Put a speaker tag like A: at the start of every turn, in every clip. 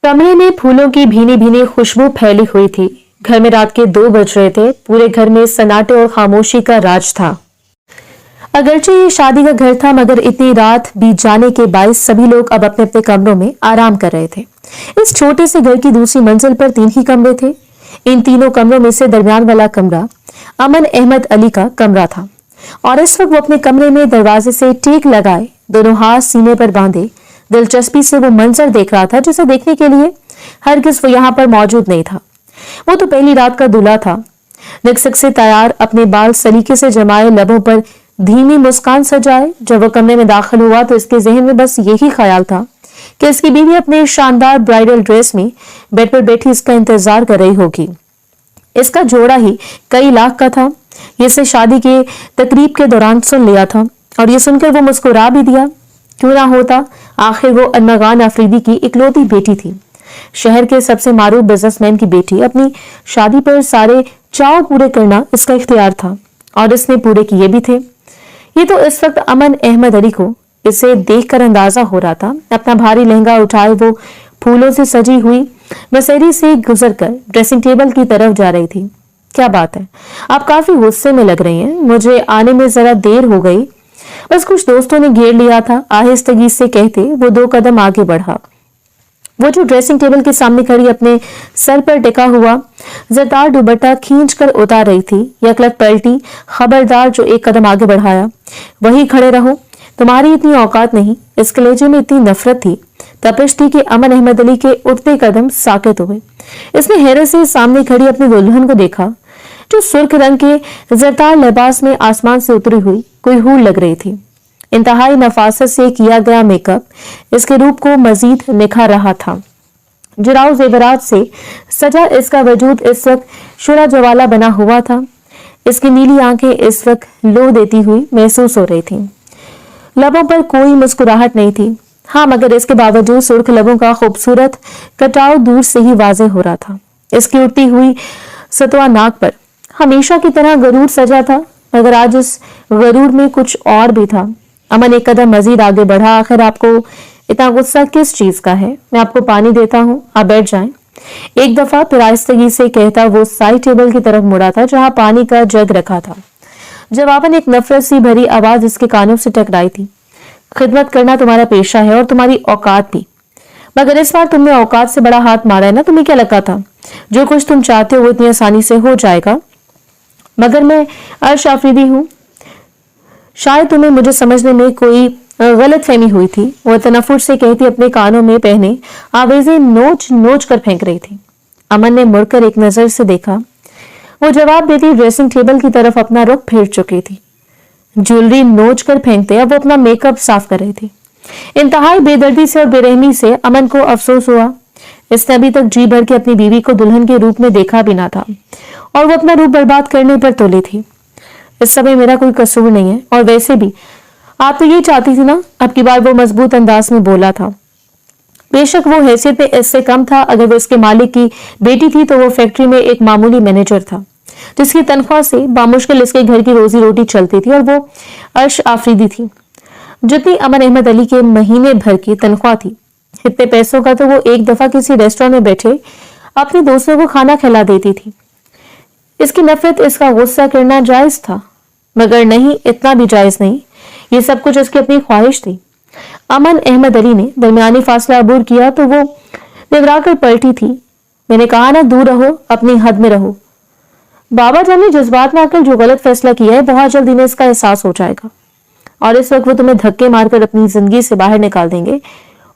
A: कमरे में फूलों की भीनी भीनी खुशबू फैली हुई थी। घर में रात के 2 बज रहे थे। पूरे घर में सन्नाटे और खामोशी का राज था। अगरचे ये शादी का घर था, मगर इतनी रात बीत जाने के बायस सभी लोग अब अपने अपने कमरों में आराम कर रहे थे। इस छोटे से घर की दूसरी मंजिल पर 3 ही कमरे थे। इन तीनों कमरों में से दरमियान वाला कमरा अमन अहमद अली का कमरा था और इस वक्त वो अपने कमरे में दरवाजे से टेक लगाए, दोनों हाथ सीने पर बांधे, दिलचस्पी से वो मंजर देख रहा था जिसे देखने के लिए हरगिज वो यहाँ पर मौजूद नहीं था। वो तो पहली रात का दूल्हा था, निकसक से तैयार, अपने बाल सलीके से जमाए, लबों पर धीमी मुस्कान सजाए। जब वो कमरे में दाखिल हुआ तो इसके जहन में बस यही ख्याल था कि इसकी बीवी अपने शानदार ब्राइडल ड्रेस में बेड पर बैठी इसका इंतजार कर रही होगी। इसका जोड़ा ही कई लाख का था। ये इसे शादी के तकरीब के दौरान सुन लिया था और ये सुनकर वो मुस्कुरा भी दिया। क्यों ना होता, आखिर वो अनमगान अफरीदी की इकलौती बेटी थी। शहर के सबसे मारूफ बिजनेसमैन की बेटी। अपनी शादी पर सारे चाव पूरे करना इसका इख्तियार था और इसने पूरे किए भी थे। ये तो इस वक्त अमन अहमद अली को इसे देखकर अंदाजा हो रहा था। अपना भारी लहंगा उठाए वो फूलों से सजी हुई मसेरी से गुजरकर ड्रेसिंग टेबल की तरफ जा रही थी। क्या बात है, आप काफी गुस्से में लग रही हैं। मुझे आने में जरा देर हो गई, बस कुछ दोस्तों ने घेर लिया था, आहिस्तगी से कहते वो 2 कदम आगे बढ़ा। वो जो ड्रेसिंग टेबल के सामने खड़ी अपने सर पर टिका हुआ जरदार दुपट्टा खींच कर उतार रही थी, यकलक पलटी, खबरदार जो 1 कदम आगे बढ़ाया वही खड़े रहो, तुम्हारी इतनी औकात नहीं। इस कलेजे में इतनी नफरत थी, तपिश थी कि अमन अहमद अली के उठते कदम साकित हुए। इसने हैरत से सामने खड़ी अपनी दुल्हन को देखा जो सुर्ख रंग के जरदार लिबास में आसमान से उतरी हुई कोई हूर लग रही थी। इंतहाई नफासत से किया गया मेकअप इसके रूप को मजीद निखार रहा था। जुराव जेवरात से सजा इसका वजूद इस वक्त शुरा जवाला बना हुआ था। इसकी नीली आंखें इस वक्त लो देती हुई महसूस हो रही थी। लबों पर कोई मुस्कुराहट नहीं थी, हाँ, मगर इसके बावजूद सुर्ख लबों का खूबसूरत कटाव दूर से ही वाजे हो रहा था। इसकी उठती हुई सतवा नाक पर हमेशा की तरह गरूर सजा था, मगर आज इस गरूर में कुछ और भी था। अमन 1 कदम मजीद आगे बढ़ा। आखिर आपको इतना गुस्सा किस चीज का है? मैं आपको पानी देता हूँ, आप बैठ जाएं। एक दफा फिर आहिस्तगी से कहता वो साइड टेबल की तरफ मुड़ा था जहां पानी का जग रखा था। जवाबन एक नफरत सी भरी आवाज इसके कानों से टकराई थी। खिदमत करना तुम्हारा पेशा है और तुम्हारी औकात भी, मगर इस बार तुमने औकात से बड़ा हाथ मारा है ना। तुम्हें क्या लगा था जो कुछ तुम चाहते हो वो इतनी आसानी से हो जाएगा? मगर मैं अर्श आफरीदी हूँ, शायद तुम्हें मुझे समझने में कोई गलत फहमी हुई थी। वो तनफुर से कहती अपने कानों में पहने आवेजें नोच नोच कर फेंक रही थी। अमन ने मुड़कर एक नजर से देखा। वो जवाब देती ड्रेसिंग टेबल की तरफ अपना रुख फेर चुकी थी। ज्वेलरी नोच कर फेंकते अब वो अपना मेकअप साफ कर रही थी। इंतहाई बेदर्दी से और बेरहमी से अमन को अफसोस हुआ। इसने अभी तक जी भर के अपनी बीवी को दुल्हन के रूप में देखा भी ना था और वो अपना रूप बर्बाद करने पर तुली थी। इस समय मेरा कोई कसूर नहीं है, और वैसे भी आप तो ये चाहती थी ना। अब की बार वो मजबूत अंदाज में बोला था। बेशक वो हैसियत में इससे कम था। अगर वो इसके मालिक की बेटी थी तो वो फैक्ट्री में एक मामूली मैनेजर था जिसकी तनख्वाह से बामुश्किल इसके घर की रोजी रोटी चलती थी, और वो अर्श आफरीदी थी। जितनी अमन अहमद अली के महीने भर की तनख्वाह थी, इतने पैसों का तो वो एक दफा किसी रेस्टोरेंट में बैठे अपने दोस्तों को खाना खिला देती थी। इसकी नफरत, इसका गुस्सा करना जायज था, मगर नहीं, इतना भी जायज नहीं। ये सब कुछ इसकी अपनी ख्वाहिश थी। अमन अहमद अली ने दरमियानी फासला अबूर किया तो वो निवरा कर पलटी थी। मैंने कहा ना, दूर रहो, अपनी हद में रहो। बाबा जान ने जज्बात में आकर जो गलत फैसला किया है, बहुत जल्द इन्हें इसका एहसास हो जाएगा और इस वक्त वो तुम्हें धक्के मारकर अपनी जिंदगी से बाहर निकाल देंगे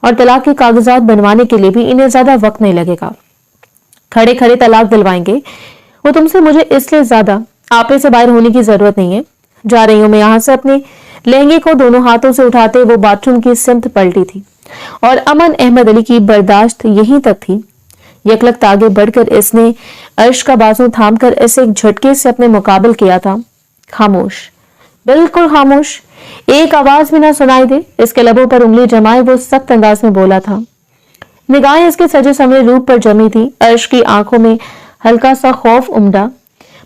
A: और तलाक के कागजात बनवाने के लिए भी इन्हें ज्यादा वक्त नहीं लगेगा। खड़े खड़े तलाक दिलवाएंगे वो तुमसे। मुझे इसलिए ज्यादा आपे से बाहर होने की जरूरत नहीं है। जा रही हूं मैं यहाँ से। अपने लहंगे को दोनों हाथों से उठाते वो बाथरूम की सिमत पलटी थी और अमन अहमद अली की बर्दाश्त यहीं तक थी। यकलक आगे बढ़कर इसने अर्श का बाजू थामकर इसे एक झटके से अपने मुकाबल किया था। खामोश, बिल्कुल खामोश, एक आवाज भी ना सुनाई दे। इसके लबों पर उंगली जमाए वो सख्त अंदाज में बोला था। निगाहें इसके सजे संवरे रूप पर जमी थी। अर्श की आंखों में हल्का सा खौफ उमड़ा,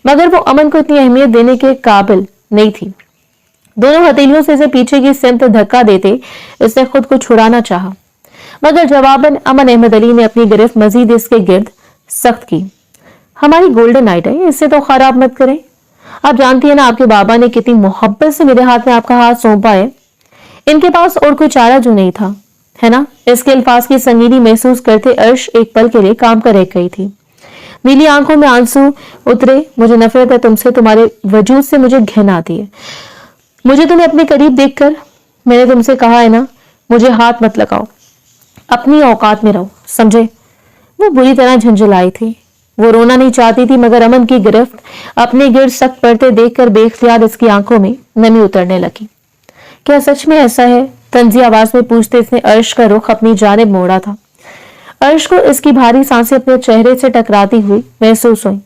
A: मगर वो अमन को इतनी अहमियत देने के काबिल नहीं थी। दोनों हथेलियों से इसे पीछे की सिमत धक्का देते इसने खुद को छुड़ाना चाहा, मगर जवाबन अमन अहमद अली ने अपनी गिरफ्त मजीद इसके गिर्द सख्त की। हमारी गोल्डन नाइट है, इससे तो खराब मत करें। आप जानती है ना आपके बाबा ने कितनी मोहब्बत से मेरे हाथ में आपका हाथ सौंपा है। इनके पास और कोई चारा जो नहीं था, है ना। इसके अल्फाज की संगीनी महसूस करते अर्श एक पल के लिए काम कर रह गई थी। नीली आंखों में आंसू उतरे। मुझे नफरत है तुमसे, तुम्हारे वजूद से मुझे घिन आती है। मुझे तुम्हें अपने करीब देखकर मैंने तुमसे कहा है ना, मुझे हाथ मत लगाओ, अपनी औकात में रहो, समझे। वो बुरी तरह झंझलाई थी। वो रोना नहीं चाहती थी, मगर अमन की गिरफ्त अपने गिर्द सख्त पड़ते देखकर बेख्तियार इसकी आंखों में नमी उतरने लगी। क्या सच में ऐसा है? तंजी आवाज में पूछते इसने अर्श का रुख अपनी जानिब मोड़ा था। अर्श को इसकी भारी सांसें अपने चेहरे से टकराती हुई महसूस हुई।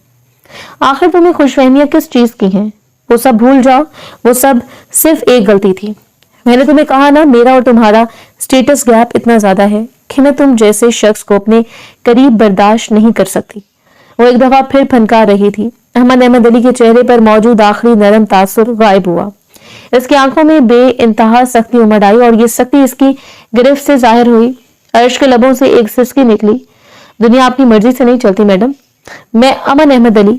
A: आखिर तुम्हें खुशफहमियां किस चीज की हैं? वो सब भूल जाओ, वो सब सिर्फ एक गलती थी। मैंने तुम्हें कहा ना, मेरा और तुम्हारा स्टेटस गैप इतना ज्यादा है कि मैं तुम जैसे शख्स को अपने करीब बर्दाश्त नहीं कर सकती। वो एक दफा फिर फनकार रही थी। अहमद अहमद अली के चेहरे पर मौजूद आखिरी नरम तासुर गायब हुआ। इसकी आंखों में बेइंतहा सख्ती उमड़ आई और ये सख्ती इसकी गिरफ्त से जाहिर हुई। अर्श के लबों से एक सिसकी निकली। दुनिया आपकी मर्जी से नहीं चलती मैडम। मैं अमन अहमद अली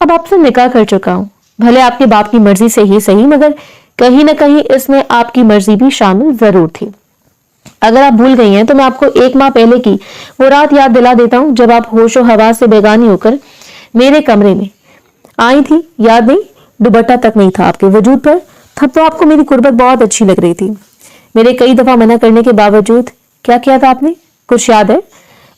A: अब आपसे निकाह कर चुका हूँ। भले आपके बाप की मर्जी से ही सही, मगर कहीं न कहीं इसमें आपकी मर्जी भी शामिल जरूर थी। अगर आप भूल गई हैं तो मैं आपको 1 माह पहले की वो रात याद दिला देता हूँ जब आप होशो हवास से बेगानी होकर मेरे कमरे में आई थी। याद नहीं? दुपट्टा तक नहीं था आपके वजूद पर। तब तो आपको मेरी कुर्बत बहुत अच्छी लग रही थी। मेरे कई दफा मना करने के बावजूद क्या किया था आपने? कुछ याद है?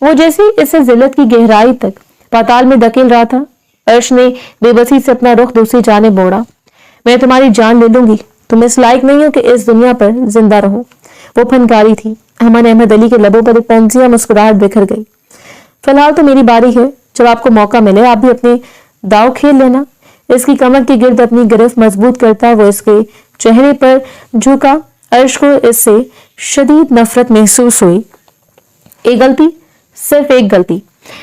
A: वो जैसे इसे जिल्लत की गहराई तक पाताल में धकेल रहा था। अर्श ने बेबसी से अपना रुख दूसरी जानिब मोड़ा। मैं तुम्हारी जान ले लूंगी, तुम इस लायक नहीं हो कि इस दुनिया पर जिंदा रहो। वो फनकारी थी। अमन अहमद अली के लबों पर एक तंजिया मुस्कुराहट बिखर गई। फिलहाल तो मेरी बारी है, जब आपको मौका मिले आप भी अपने दाव खेल लेना। इसकी कमर के गिर्द अपनी गिरफ्त मजबूत करता वो इसके चेहरे पर झुका। अर्श को इससे शदीद नफरत महसूस हुई। एक गलती, सिर्फ एक गलती,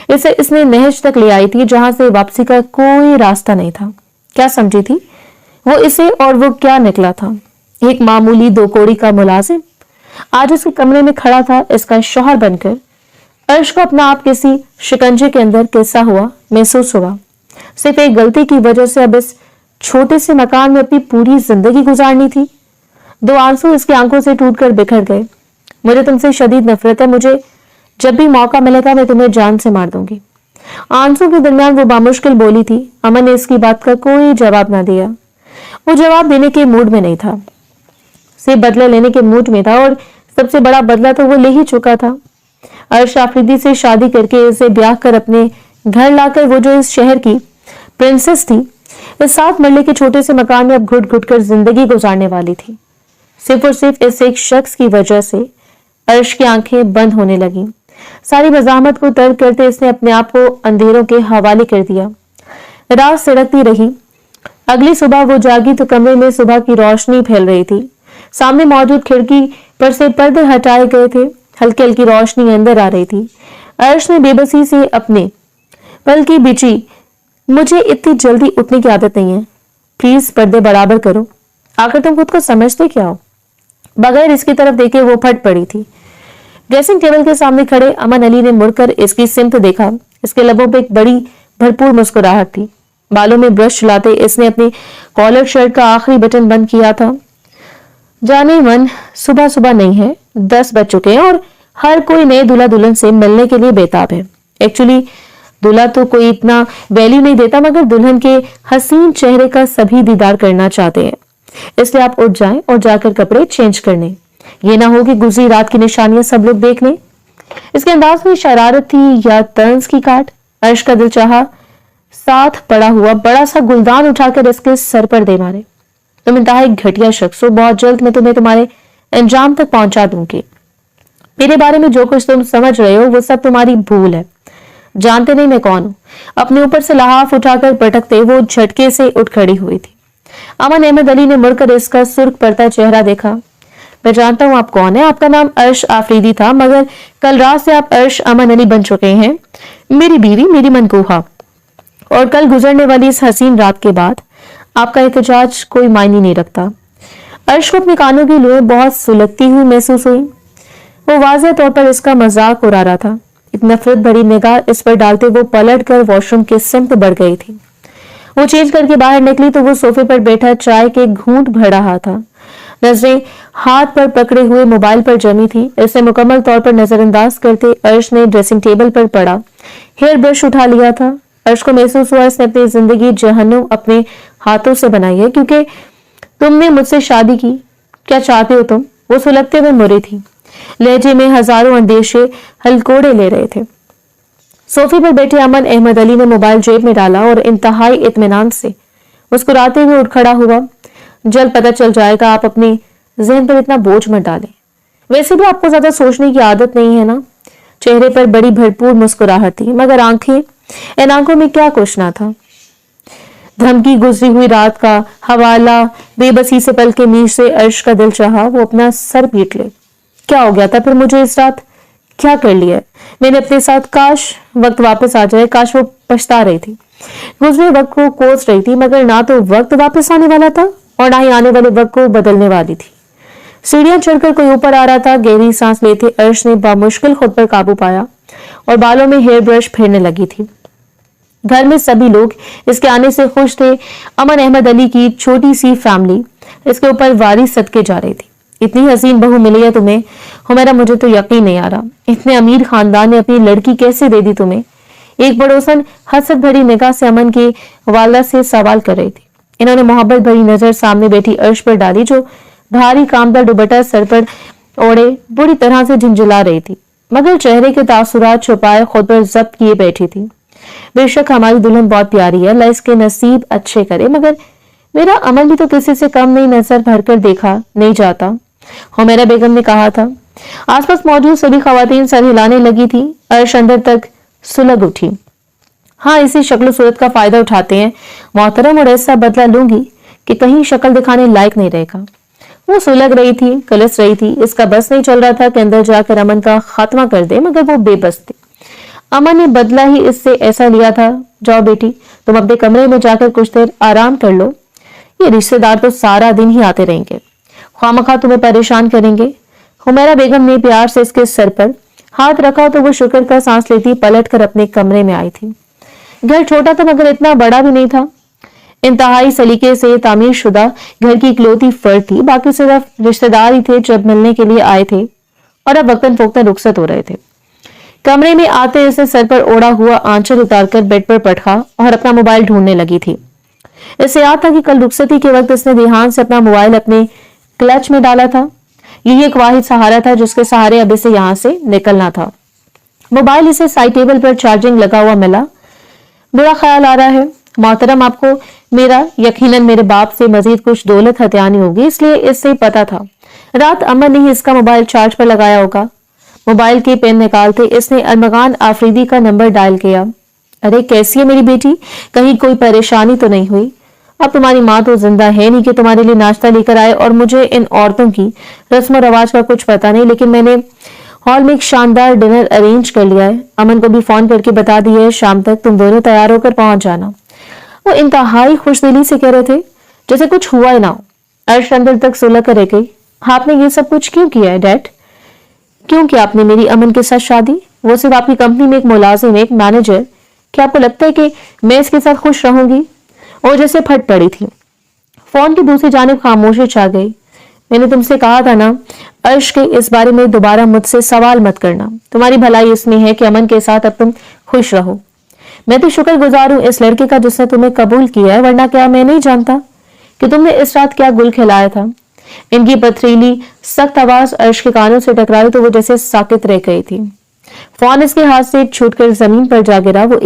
A: इसे इसने नहज तक ले आई थी जहां से वापसी का कोई रास्ता नहीं था। क्या समझी थी वो इसे, और वो क्या निकला था? एक मामूली 2 कौड़ी का मुलाजिम आज उसके कमरे में खड़ा था इसका शौहर बनकर। अर्श को अपना आप किसी शिकंजे के अंदर कैसा हुआ महसूस हुआ। सिर्फ एक गलती की वजह से अब इस छोटे से मकान में अपनी पूरी जिंदगी गुजारनी थी। 2 आंसू इसकी आंखों से टूटकर बिखर गए। मुझे तुमसे शदीद नफरत है, मुझे जब भी मौका मिलेगा मैं तुम्हें जान से मार दूंगी। आंसू के दरमियान वो बामुश्किल बोली थी। अमन ने इसकी बात का कोई जवाब ना दिया। वो जवाब देने के मूड में नहीं था, से बदला लेने के मूड में था, और सबसे बड़ा बदला तो वो ले ही चुका था। अर्श आफरीदी से शादी करके इसे ब्याह कर अपने घर लाकर वो जो इस शहर की प्रिंसेस थी, इस 7 मरले के छोटे से मकान में अब घुट घुट कर जिंदगी गुजारने वाली थी। सिर्फ और सिर्फ इस एक शख्स की वजह से अर्श की आंखें बंद होने लगी। सारी मज़ाहमत को तर्क करते इसने अपने आप को अंधेरों के हवाले कर दिया। रात सिड़कती रही। अगली सुबह वो जागी तो कमरे में सुबह की रोशनी फैल रही थी। सामने मौजूद खिड़की पर से पर्दे हटाए गए थे। हल्की हल्की रोशनी अंदर आ रही थी। अर्श ने बेबसी से अपने पल की बिची, मुझे इतनी जल्दी उठने की आदत नहीं है, प्लीज पर्दे बराबर करो। आखिर तुम खुद को समझते क्या हो? बगैर इसकी तरफ देखे वो फट पड़ी थी। ड्रेसिंग टेबल के सामने खड़े अमन अली ने मुड़कर इसकी सिमत देखा। इसके लबों पे एक बड़ी भरपूर मुस्कुराहट थी। बालों में ब्रश चलाते इसने अपनी कॉलर शर्ट का आखिरी बटन बंद किया था। जाने मन, सुबह सुबह नहीं है, 10 बज चुके हैं और हर कोई नए दूल्हा दुल्हन से मिलने के लिए बेताब है। एक्चुअली दूल्हा तो कोई इतना वैल्यू नहीं देता, मगर दुल्हन के हसीन चेहरे का सभी दीदार करना चाहते हैं। इसलिए आप उठ जाएं और जाकर कपड़े चेंज करने। ये ना हो कि गुजरी रात की निशानियां सब लोग देख लें। इसके अंदाज में शरारत थी या तंज की काट। अर्श का दिल चाहा साथ पड़ा हुआ बड़ा सा गुलदान उठाकर इसके सर पर दे मारे। तुम इंतहाई घटिया शख्स हो, बहुत जल्द मैं तुम्हें तुम्हारे अंजाम तक पहुंचा दूंगी। मेरे बारे में जो कुछ तुम समझ रहे हो वो सब तुम्हारी भूल है। जानते नहीं मैं कौन हूं। अपने ऊपर से लहाफ उठाकर पटकते वो झटके से उठ खड़ी हुई थी। अमन अहमद अली ने मुड़कर इसका सुर्ख पड़ता चेहरा देखा। मैं जानता हूं आप कौन है। आपका नाम अर्श आफरीदी था, मगर कल रात से आप अर्श अमन अली बन चुके हैं। मेरी बीवी, मेरी मनकूहा, और कल गुजरने वाली इस हसीन रात के बाद आपका एहतजाज कोई मायने नहीं रखता। अर्श को अपने कानों की लुएं बहुत सुलगती हुई महसूस हुई। वो वाज़ेह तौर पर इसका मजाक उड़ा रहा था। एक नफरत भरी निगाह इस पर डालते वो पलट कर वॉशरूम की सिमत बढ़ गई थी। वो चेंज करके बाहर निकली तो वो सोफे पर बैठा चाय के घूंट भर रहा था। नजरें हाथ पर पकड़े हुए मोबाइल पर जमी थी। इसे मुकम्मल तौर पर नजरअंदाज करते अर्श ने ड्रेसिंग टेबल पर पड़ा हेयर ब्रश उठा लिया था। अर्श को महसूस हुआ इसने अपनी जिंदगी जहन्नुम अपने हाथों से बनाई है, क्योंकि तुमने मुझसे शादी की, क्या चाहते हो तुम? वो सुलगते हुए मुड़ी थी। लहजे में हजारों अंदेशे हलकोड़े ले रहे थे। सोफे पर बैठे अमन अहमद अली ने मोबाइल जेब में डाला और इंतहाई इत्मीनान से मुस्कुराते हुए उठ खड़ा हुआ। जल्द पता चल जाएगा, आप अपने जहन पर इतना बोझ मत डालें। वैसे भी आपको ज्यादा सोचने की आदत नहीं है ना। चेहरे पर बड़ी भरपूर मुस्कुराहट थी, मगर आंखें, इन आंखों में क्या कुछ ना था। धमकी गुजरी हुई रात का हवाला बेबसी से पल के मीर से अर्श का दिल चाहा वो अपना सर पीट ले। क्या हो गया था फिर मुझे इस रात? क्या कर लिया मैंने अपने साथ? काश वक्त वापस आ जाए। काश वो पछता रही थी, गुजरे वक्त को कोस रही थी, मगर ना तो वक्त वापस आने वाला था और ना ही आने वाले वक्त को बदलने वाली थी। सीढ़ियां चढ़कर कोई ऊपर आ रहा था। गहरी सांस लेते अर्श ने बामुश्किल खुद पर काबू पाया और बालों में हेयर ब्रश फेरने लगी थी। घर में सभी लोग इसके आने से खुश थे। अमन अहमद अली की छोटी सी फैमिली इसके ऊपर वारी सदके जा रही थी। इतनी हसीन बहू मिली है तुम्हें हुमैरा, मुझे तो यकीन नहीं आ रहा। इतने अमीर खानदान ने अपनी लड़की कैसे दे दी तुम्हें? एक पड़ोसन हसरत भरी निगाह से अमन की वालदा से सवाल कर रही थी। इन्होंने मोहब्बत भरी नजर सामने बैठी अर्श पर डाली, जो भारी कामदार दुपट्टा सर पर ओढ़े बुरी तरह से झिंझला रही थी, मगर चेहरे के तासुरात छुपाए खुद पर जब्त किए बैठी थी। बेशक हमारी दुल्हन बहुत प्यारी है, अल्लाह इसके नसीब अच्छे करे, मगर मेरा अमन भी तो किसी से कम नहीं, नजर भरकर देखा नहीं जाता, हुमैरा बेगम ने कहा था। आसपास मौजूद सभी खवातीन सर हिलाने लगी थी। अर्श अंदर तक सुलग उठी। हाँ, इसी शक्ल सूरत का फायदा उठाते हैं मोहतरम, और ऐसा बदला लूंगी कि कहीं शक्ल दिखाने लायक नहीं रहेगा। वो सुलग रही थी, कलस रही थी। इसका बस नहीं चल रहा था कि अंदर जाकर अमन का खात्मा कर दे, मगर वो बेबस थी। अमन ने बदला ही इससे ऐसा लिया था। जाओ बेटी, तुम अपने कमरे में जाकर कुछ देर आराम कर लो। ये रिश्तेदार तो सारा दिन ही आते रहेंगे, खामखा तुम्हें परेशान करेंगे। हुमैरा बेगम ने प्यार से इसके सर पर हाथ रखा तो वो शुक्र का सांस लेती पलट कर अपने कमरे में आई थी। घर छोटा था, मगर इतना बड़ा भी नहीं था। इंतहाई सलीके से तामीर शुदा घर की इकलौती फर्द थी। बाकी सिर्फ रिश्तेदार ही थे जब मिलने के लिए आए थे, और अब वक्तन फोक्तन रुखसत हो रहे थे। कमरे में आते इसने सर पर ओढ़ा हुआ आंचल उतारकर बेड पर पटका और अपना मोबाइल ढूंढने लगी थी। इससे याद था कि कल रुखसती के वक्त इसने ध्यान से अपना मोबाइल अपने क्लच में डाला था। यही एक वाहिद सहारा था जिसके सहारे अब इसे यहां से निकलना था। मोबाइल इसे साइड टेबल पर चार्जिंग लगा हुआ मिला। बुरा ख्याल आ रहा है मोहतरम, आपको मेरा, यकीनन मेरे बाप से मजीद कुछ दौलत हथियानी होगी, इसलिए इससे पता था रात अमन ने ही इसका मोबाइल चार्ज पर लगाया होगा। मोबाइल के पेन निकालते इसने अरमगान आफरीदी का नंबर डायल किया। अरे कैसी है मेरी बेटी, कहीं कोई परेशानी तो नहीं हुई? अब तुम्हारी माँ तो जिंदा है नहीं कि तुम्हारे लिए नाश्ता लेकर आए, और मुझे इन औरतों की रस्म रवाज का कुछ पता नहीं, लेकिन मैंने हॉल में एक शानदार डिनर अरेंज कर लिया है। अमन को भी फोन करके बता दिया है, शाम तक तुम दोनों तैयार होकर पहुंच जाना। वो इंतहाई खुशदिली से कह रहे थे जैसे कुछ हुआ ही ना हो। अर्श अंदर तक सुलग कर रह गई। आपने ये सब कुछ क्यों किया है डैड? क्यों किया आपने मेरी अमन के साथ शादी? वो सिर्फ आपकी कंपनी में एक मुलाजिम, एक मैनेजर। क्या आपको लगता है कि मैं इसके साथ खुश रहूंगी? और जैसे फट पड़ी थी। फोन की दूसरी जानिब खामोशी छा गई। मैंने तुमसे कहा था ना अर्श के इस बारे में दोबारा मुझसे सवाल मत करना। तुम्हारी भलाई इसमें है कि अमन के साथ अब तुम खुश रहो। मैं तो शुक्रगुजार हूं इस लड़के का जिसने तुम्हें कबूल किया है, वरना क्या मैं नहीं जानता कि तुमने इस रात क्या गुल खिलाया था। इनकी पथरीली सख्त आवाज अर्श के कानों से टकराई तो वो जैसे साकित रह गई थी। फोन इसके हाथ से छूटकर जमीन पर जा गिरा। वो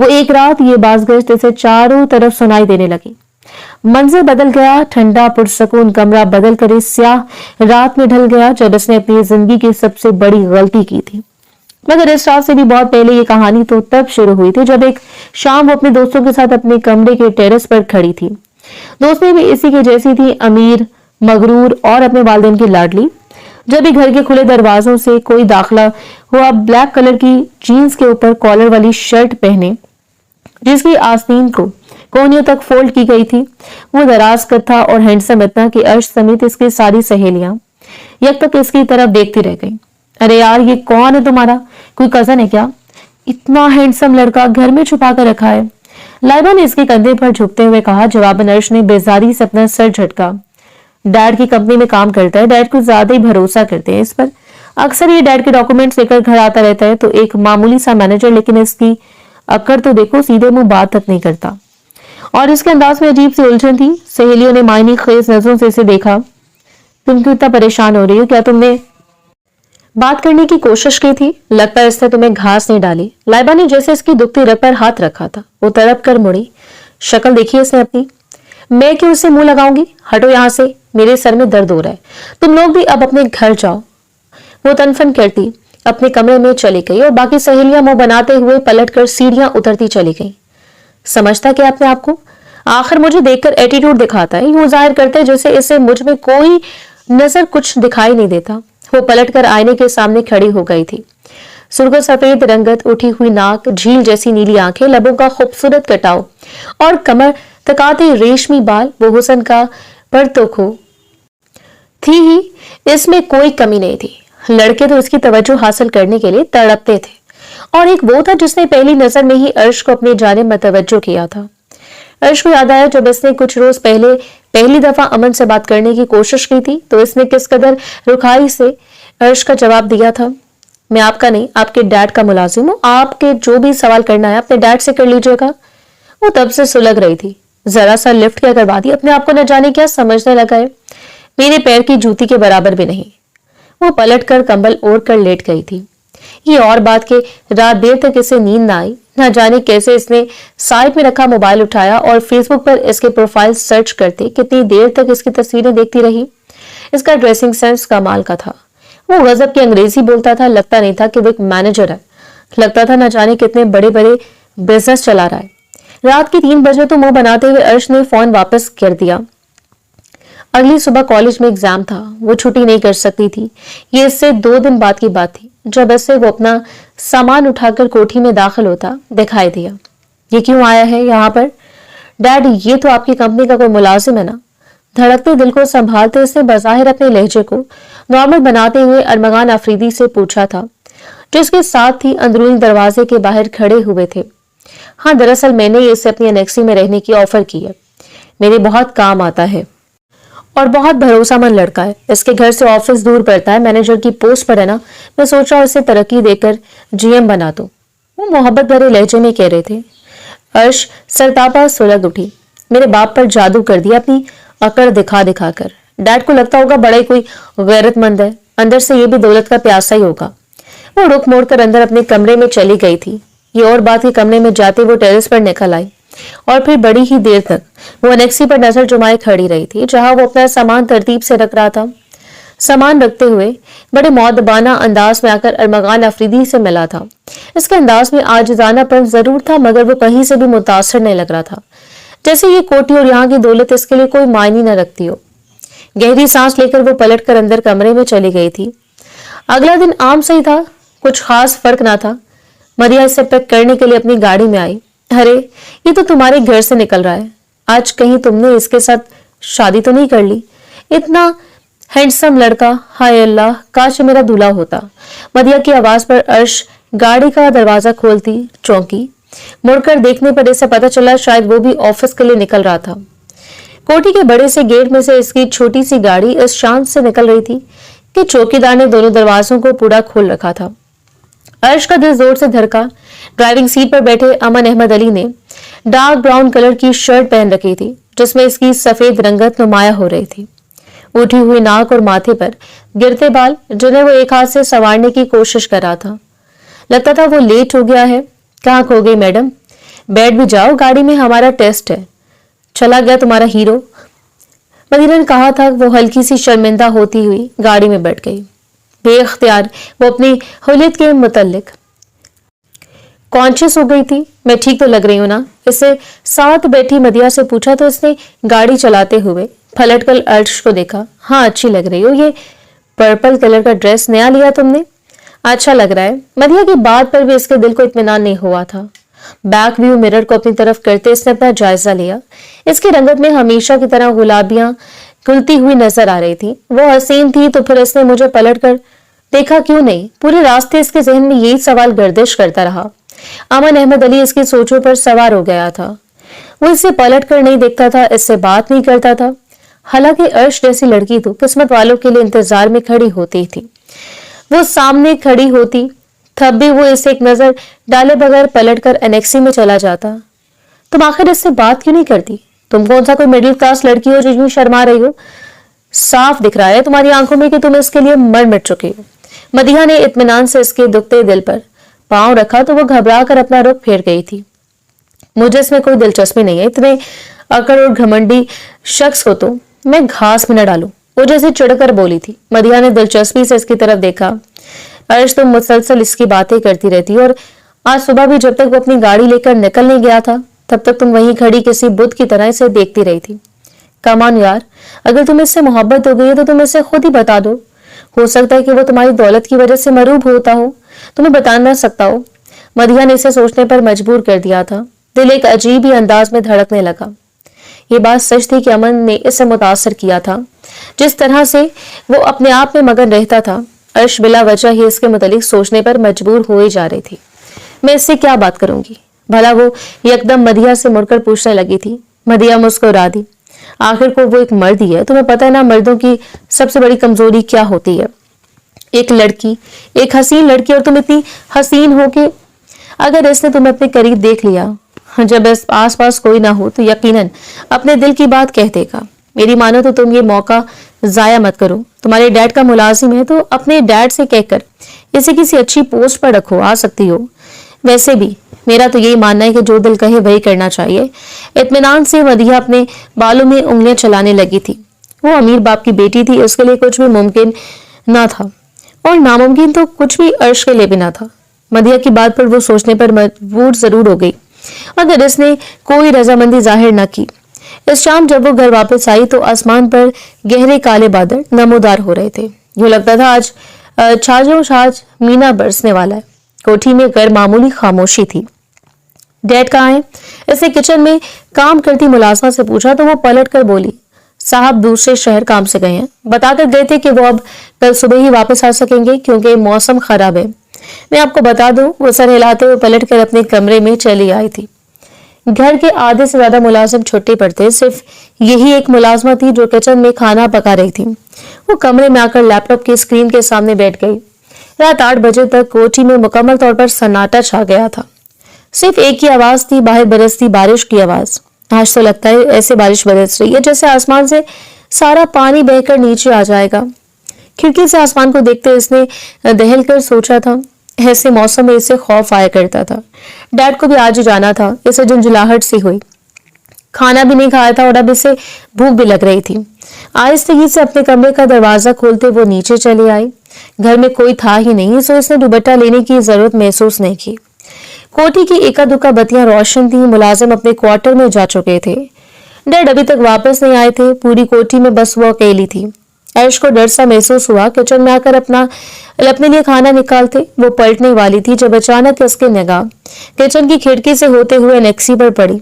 A: एक रात ये बाज़गश्त इसे चारों तरफ सुनाई देने लगी। मंजर बदल गया। ठंडा पुरसकून कमरा बदल कर इस स्याह रात में ढल गया जब इसने अपनी जिंदगी की सबसे बड़ी गलती की थी। मगर इस रात से भी बहुत पहले ये कहानी तो तब शुरू हुई थी जब एक शाम वो अपने दोस्तों के साथ अपने कमरे के टेरेस पर खड़ी थी। दोस्तें भी इसी के जैसी थी, अमीर, मगरूर और अपने वालिदैन की लाडली। जब भी घर के खुले दरवाजों से कोई दाखिला हुआ, ब्लैक कलर की जीन्स के ऊपर कॉलर वाली शर्ट पहने जिसकी आस्तीन को कोहनियों तक फोल्ड की गई थी, वो दराज कथा और हैंडसम इतना कि अर्श समेत इसकी सारी सहेलियां यकपक इसकी तरफ देखती रह गई। अरे यार, ये कौन है तुम्हारा? कोई कजन है क्या? इतना हैंडसम लड़का घर में छुपा कर रखा है। लाइबा ने इसके कंधे पर झुकते हुए कहा। जवाबन अर्श ने बेजारी से अपना सर झटका। डैड की कंपनी में काम करता है, डैड को ज्यादा ही भरोसा करते हैं इस पर। अक्सर ये डैड के डॉक्यूमेंट्स लेकर घर आता रहता है, तो एक मामूली सा मैनेजर, लेकिन इसकी अक्कर तो देखो, सीधे मुंह बात तक नहीं करता। और इसके अंदाज में अजीब सी उलझन थी। सहेलियों ने मायने खेज नजरों से इसे देखा। तुम क्यों इतना परेशान हो रही हो? क्या तुमने बात करने की कोशिश की थी? लगता है इसने तुम्हें घास नहीं डाली। लाइबा ने जैसे इसकी दुखती रग पर हाथ रखा था, वो तड़प कर मुड़ी। शक्ल देखी इसने अपनी। मैं क्यों इससे मुंह लगाऊंगी? हटो यहां से, मेरे सर में दर्द हो रहा है। तुम लोग भी अब अपने घर जाओ। वो तनफन करती अपने कमरे में चली गई और बाकी सहेलियां मुंह बनाते हुए पलटकर सीढ़ियां उतरती चली गई। समझता क्या अपने आप को? आखिर मुझे देखकर एटीट्यूड दिखाता है, यूं जाहिर करता है जैसे इसे मुझ में कोई नजर कुछ दिखाई नहीं देता। वो पलटकर आईने के सामने खड़ी हो गई थी। सुर्ख सफेद रंगत, उठी हुई नाक, झील जैसी नीली आंखें, लबों का खूबसूरत कटाव और कमर तकाते रेशमी बाल। वो हुस्न का परतोखो थी ही, इसमें कोई कमी नहीं थी। लड़के तो इसकी तवज्जो हासिल करने के लिए तड़पते थे, और एक वो था जिसने पहली नजर में ही अर्श को अपनी जानिब मतवज्जो किया था। अर्श को याद आया जब इसने कुछ रोज पहले पहली दफा अमन से बात करने की कोशिश की थी, तो इसने किस कदर रुखाई से अर्श का जवाब दिया था। मैं आपका नहीं, आपके डैड का मुलाजिम हूँ। आपके जो भी सवाल करना है अपने डैड से कर लीजिएगा। वो तब से सुलग रही थी। जरा सा लिफ्ट क्या करवा दी, अपने आप को न जाने क्या समझने लगा है। मेरे पैर की जूती के बराबर भी नहीं। वो पलट कर कंबल ओढ़ कर लेट गई थी। ये और बात के रात देर तक इसे नींद न आई। न जाने कैसे इसने साइड में रखा मोबाइल उठाया और फेसबुक पर इसके प्रोफाइल सर्च करते कितनी देर तक इसकी तस्वीरें देखती रही। इसका ड्रेसिंग सेंस कमाल का था। वो गजब की अंग्रेजी बोलता था। लगता नहीं था कि वो एक मैनेजर है, लगता था न जाने कितने बड़े बड़े बिजनेस चला रहा है। रात के 3 बजे तो मुंह बनाते हुए अर्श ने फोन वापस कर दिया। अगली सुबह कॉलेज में एग्जाम था, वो छुट्टी नहीं कर सकती थी। ये इससे 2 दिन बाद की बात थी जब ऐसे वो अपना सामान उठाकर कोठी में दाखिल होता दिखाई दिया। ये क्यों आया है यहाँ पर? डैड, ये तो आपकी कंपनी का कोई मुलाजिम है ना? धड़कते दिल को संभालते इसने बज़ाहिर अपने लहजे को नॉर्मल बनाते हुए अरमगान अफरीदी से पूछा था, जिसके साथ ही अंदरूनी दरवाजे के बाहर खड़े हुए थे। हाँ, दरअसल मैंने इसे अपनी एनेक्सी में रहने की ऑफर की है। मेरे बहुत काम आता है और बहुत भरोसामंद लड़का है। इसके घर से ऑफिस दूर पड़ता है, मैनेजर की पोस्ट पर है ना। मैं सोच रहा हूँ इसे तरक्की देकर जीएम बना दूं। वो मोहब्बत भरे लहजे में कह रहे थे। अर्श सरतापा सुलग उठी। मेरे बाप पर जादू कर दिया अपनी अकड़ दिखा दिखा कर। डैड को लगता होगा बड़ा ही कोई गैरतमंद है, अंदर से ये भी दौलत का प्यासा ही होगा। वो रुख मोड़ कर अंदर अपने कमरे में चली गई थी। ये और बात ही कमरे में जाते वो टेरेस पर निकल आई और फिर बड़ी ही देर तक वो एनेक्सी पर नजर जुमाए खड़ी रही थी, जहां वो अपना सामान तरतीब से रख रहा था। सामान रखते हुए बड़े मौदबाना अंदाज में आकर अरमगान अफरीदी से मिला था। इसके अंदाज में आजिज़ानापन जरूर था, मगर वो कहीं से भी मुतासर नहीं लग रहा था, जैसे ये कोठी और यहाँ की दौलत इसके लिए कोई मायने न रखती हो। गहरी सांस लेकर वो पलट कर अंदर कमरे में चली गई थी। अगला दिन आम सही था, कुछ खास फर्क ना था। मरिया इसे पिक करने के लिए अपनी गाड़ी में आई। अरे, ये तो तुम्हारे घर से निकल रहा है। आज कहीं तुमने इसके साथ शादी तो नहीं कर ली? इतना हैंडसम लड़का, हाय अल्लाह, काश मेरा दूल्हा होता। मरिया की आवाज पर अर्श गाड़ी का दरवाजा खोलती चौंकी। मुड़कर देखने पर इसे पता चला शायद वो भी ऑफिस के लिए निकल रहा था। कोठी के बड़े से गेट में से इसकी छोटी सी गाड़ी इस शान से निकल रही थी कि चौकीदार ने दोनों दरवाजों को पूरा खोल रखा था। अर्श का दिल जोर से धड़का। ड्राइविंग सीट पर बैठे अमन अहमद अली ने डार्क ब्राउन कलर की शर्ट पहन रखी थी, जिसमें इसकी सफेद रंगत नुमाया हो रही थी। उठी हुई नाक और माथे पर गिरते बाल, जिन्हें वो एक हाथ से संवारने की कोशिश कर रहा था। लगता था वो लेट हो गया है। कहाँ खो गई मैडम? बैठ भी जाओ, गाड़ी में हमारा टेस्ट है। चला गया तुम्हारा हीरो? मदीना ने कहा था। वो हल्की सी शर्मिंदा होती हुई गाड़ी में बैठ गई। बेख्तियार वो अपनी हुलियत के मुतल्लिक कॉन्शियस हो गई थी। मैं ठीक तो लग रही हूँ ना? इससे साथ बैठी मदिया से पूछा तो इसने गाड़ी चलाते हुए पलटकर अर्श को देखा। हाँ, अच्छी लग रही हो। ये पर्पल कलर का ड्रेस नया लिया तुमने? अच्छा लग रहा है। मदिया की बात पर भी इसके दिल को इत्मीनान नहीं हुआ था। बैक व्यू मिरर को अपनी तरफ करते इसने अपना जायजा लिया। इसकी रंगत में हमेशा की तरह गुलाबियां धुलती हुई नजर आ रही थी। वो हसीन थी तो फिर इसने मुझे पलट कर देखा क्यों नहीं? पूरे रास्ते इसके जहन में यही सवाल गर्दिश करता रहा। अमन अहमद अली इसकी सोचों पर सवार हो गया था। वो इसे पलट कर नहीं देखता था, इससे बात नहीं करता था। हालांकि अर्श जैसी लड़की तो किस्मत वालों के लिए इंतजार में खड़ी होती थी। वो सामने खड़ी होती तब भी वो इसे एक नजर डाले बगैर पलटकर एनेक्सी में चला जाता। तुम आखिर इससे बात क्यों नहीं करती? तुम कौन सा कोई मिडिल क्लास लड़की हो जो यूं शर्मा रही हो? साफ दिख रहा है तुम्हारी आंखों में कि तुम इसके लिए मर मिट चुकी हो। मदिहा ने इत्मीनान से इसके दुखते दिल पर पांव रखा तो वो घबरा कर अपना रुख फेर गई थी। मुझे इसमें कोई दिलचस्पी नहीं है। इतने अकड़ और घमंडी शख्स को तो मैं घास में न डालूं, वो जैसे चिढ़कर बोली थी। मदिहा ने दिलचस्पी से इसकी तरफ देखा। अर्श तुम मुसलसल इसकी बातें करती रहती और आज सुबह भी जब तक वो अपनी गाड़ी लेकर निकल नहीं गया था तब तक तुम वहीं खड़ी किसी बुत की तरह इसे देखती रही थी। कमान यार, अगर तुम्हें इससे मोहब्बत हो गई है तो तुम इसे खुद ही बता दो। हो सकता है कि वो तुम्हारी दौलत की वजह से मरूब होता हो, तुम्हें बता ना सकता हो। मदिहा ने इसे सोचने पर मजबूर कर दिया था। दिल एक अजीब ही अंदाज में धड़कने लगा। ये बात सच थी कि अमन ने इसे मुतासर किया था। जिस तरह से वो अपने आप में मगन रहता था, अर्श बिला वजह ही इसके मुतालिक सोचने पर मजबूर हो ही जा रही थी। मैं इससे क्या बात करूंगी? भला वो यकदम मदिहा से मुड़कर पूछने लगी थी। मदिहा मुस्कुरा दी। आखिर को वो एक मर्द ही है। तुम्हें पता है ना मर्दों की सबसे बड़ी कमजोरी क्या होती है? एक लड़की, एक हसीन लड़की, और तुम इतनी हसीन हो कि अगर इसने तुम्हें अपने करीब देख लिया, जब इस आस पास कोई ना हो तो यकीनन अपने दिल की बात कह देगा। मेरी मानो तो तुम ये मौका जाया मत करो। तुम्हारे डैड का मुलाजिम है तो अपने डैड से कहकर इसे किसी अच्छी पोस्ट पर रखो, आ सकती हो। वैसे भी मेरा तो यही मानना है कि जो दिल कहे वही करना चाहिए। इत्मीनान से मदिहा अपने बालों में उंगलियां चलाने लगी थी। वो अमीर बाप की बेटी थी, उसके लिए कुछ भी मुमकिन ना था और नामुमकिन तो कुछ भी अर्श के लिए भी ना था। मदिहा की बात पर वो सोचने पर मजबूर जरूर हो गई मगर इसने कोई रजामंदी जाहिर न की। इस शाम जब वो घर वापस आई तो आसमान पर गहरे काले बादल नमोदार हो रहे थे। यूं लगता था आज छाजों छाज मीना बरसने वाला है। कोठी में गैर मामूली खामोशी थी। डैड कहाँ है? इसने किचन में काम करती मुलाजमा से पूछा तो वो पलट कर बोली, साहब दूसरे शहर काम से गए हैं। बताकर गए थे कि वो अब कल सुबह ही वापस आ सकेंगे क्योंकि मौसम खराब है। मैं आपको बता दूं, वो सर हिलाते हुए पलट कर अपने कमरे में चली आई थी। घर के आधे से ज्यादा मुलाजिम छुट्टी पर थे। सिर्फ यही एक मुलाजमा थी जो किचन में खाना पका रही थी। वो कमरे में आकर लैपटॉप की स्क्रीन के सामने बैठ गई। रात 8 बजे तक कोठी में मुकम्मल तौर पर सन्नाटा छा गया था। सिर्फ एक ही आवाज थी, बाहर बरसती बारिश की आवाज। आज तो लगता है ऐसे बारिश बरस रही है जैसे आसमान से सारा पानी बहकर नीचे आ जाएगा। खिड़की से आसमान को देखते इसने दहल कर सोचा था, ऐसे मौसम में इसे खौफ आया करता था। डैड को भी आज ही जाना था। इसे झुंझलाहट सी हुई। खाना भी नहीं खाया था और अब इसे भूख भी लग रही थी। आहिस्ते से अपने कमरे का दरवाजा खोलते वो नीचे चली आई। घर में कोई था ही नहीं, सो इसने दुपट्टा लेने की जरूरत महसूस नहीं की। कोठी की एका दुक्का बत्तियां रोशन थी। मुलाजिम अपने क्वार्टर में जा चुके थे। डैड अभी तक वापस नहीं आए थे। पूरी कोठी में बस वो अकेली थी। ऐश को डर सा महसूस हुआ। किचन में आकर अपने लिए खाना निकालते वो पलटने वाली थी जब अचानक इसकी निगाह किचन की खिड़की से होते हुए नेक्सी पर पड़ी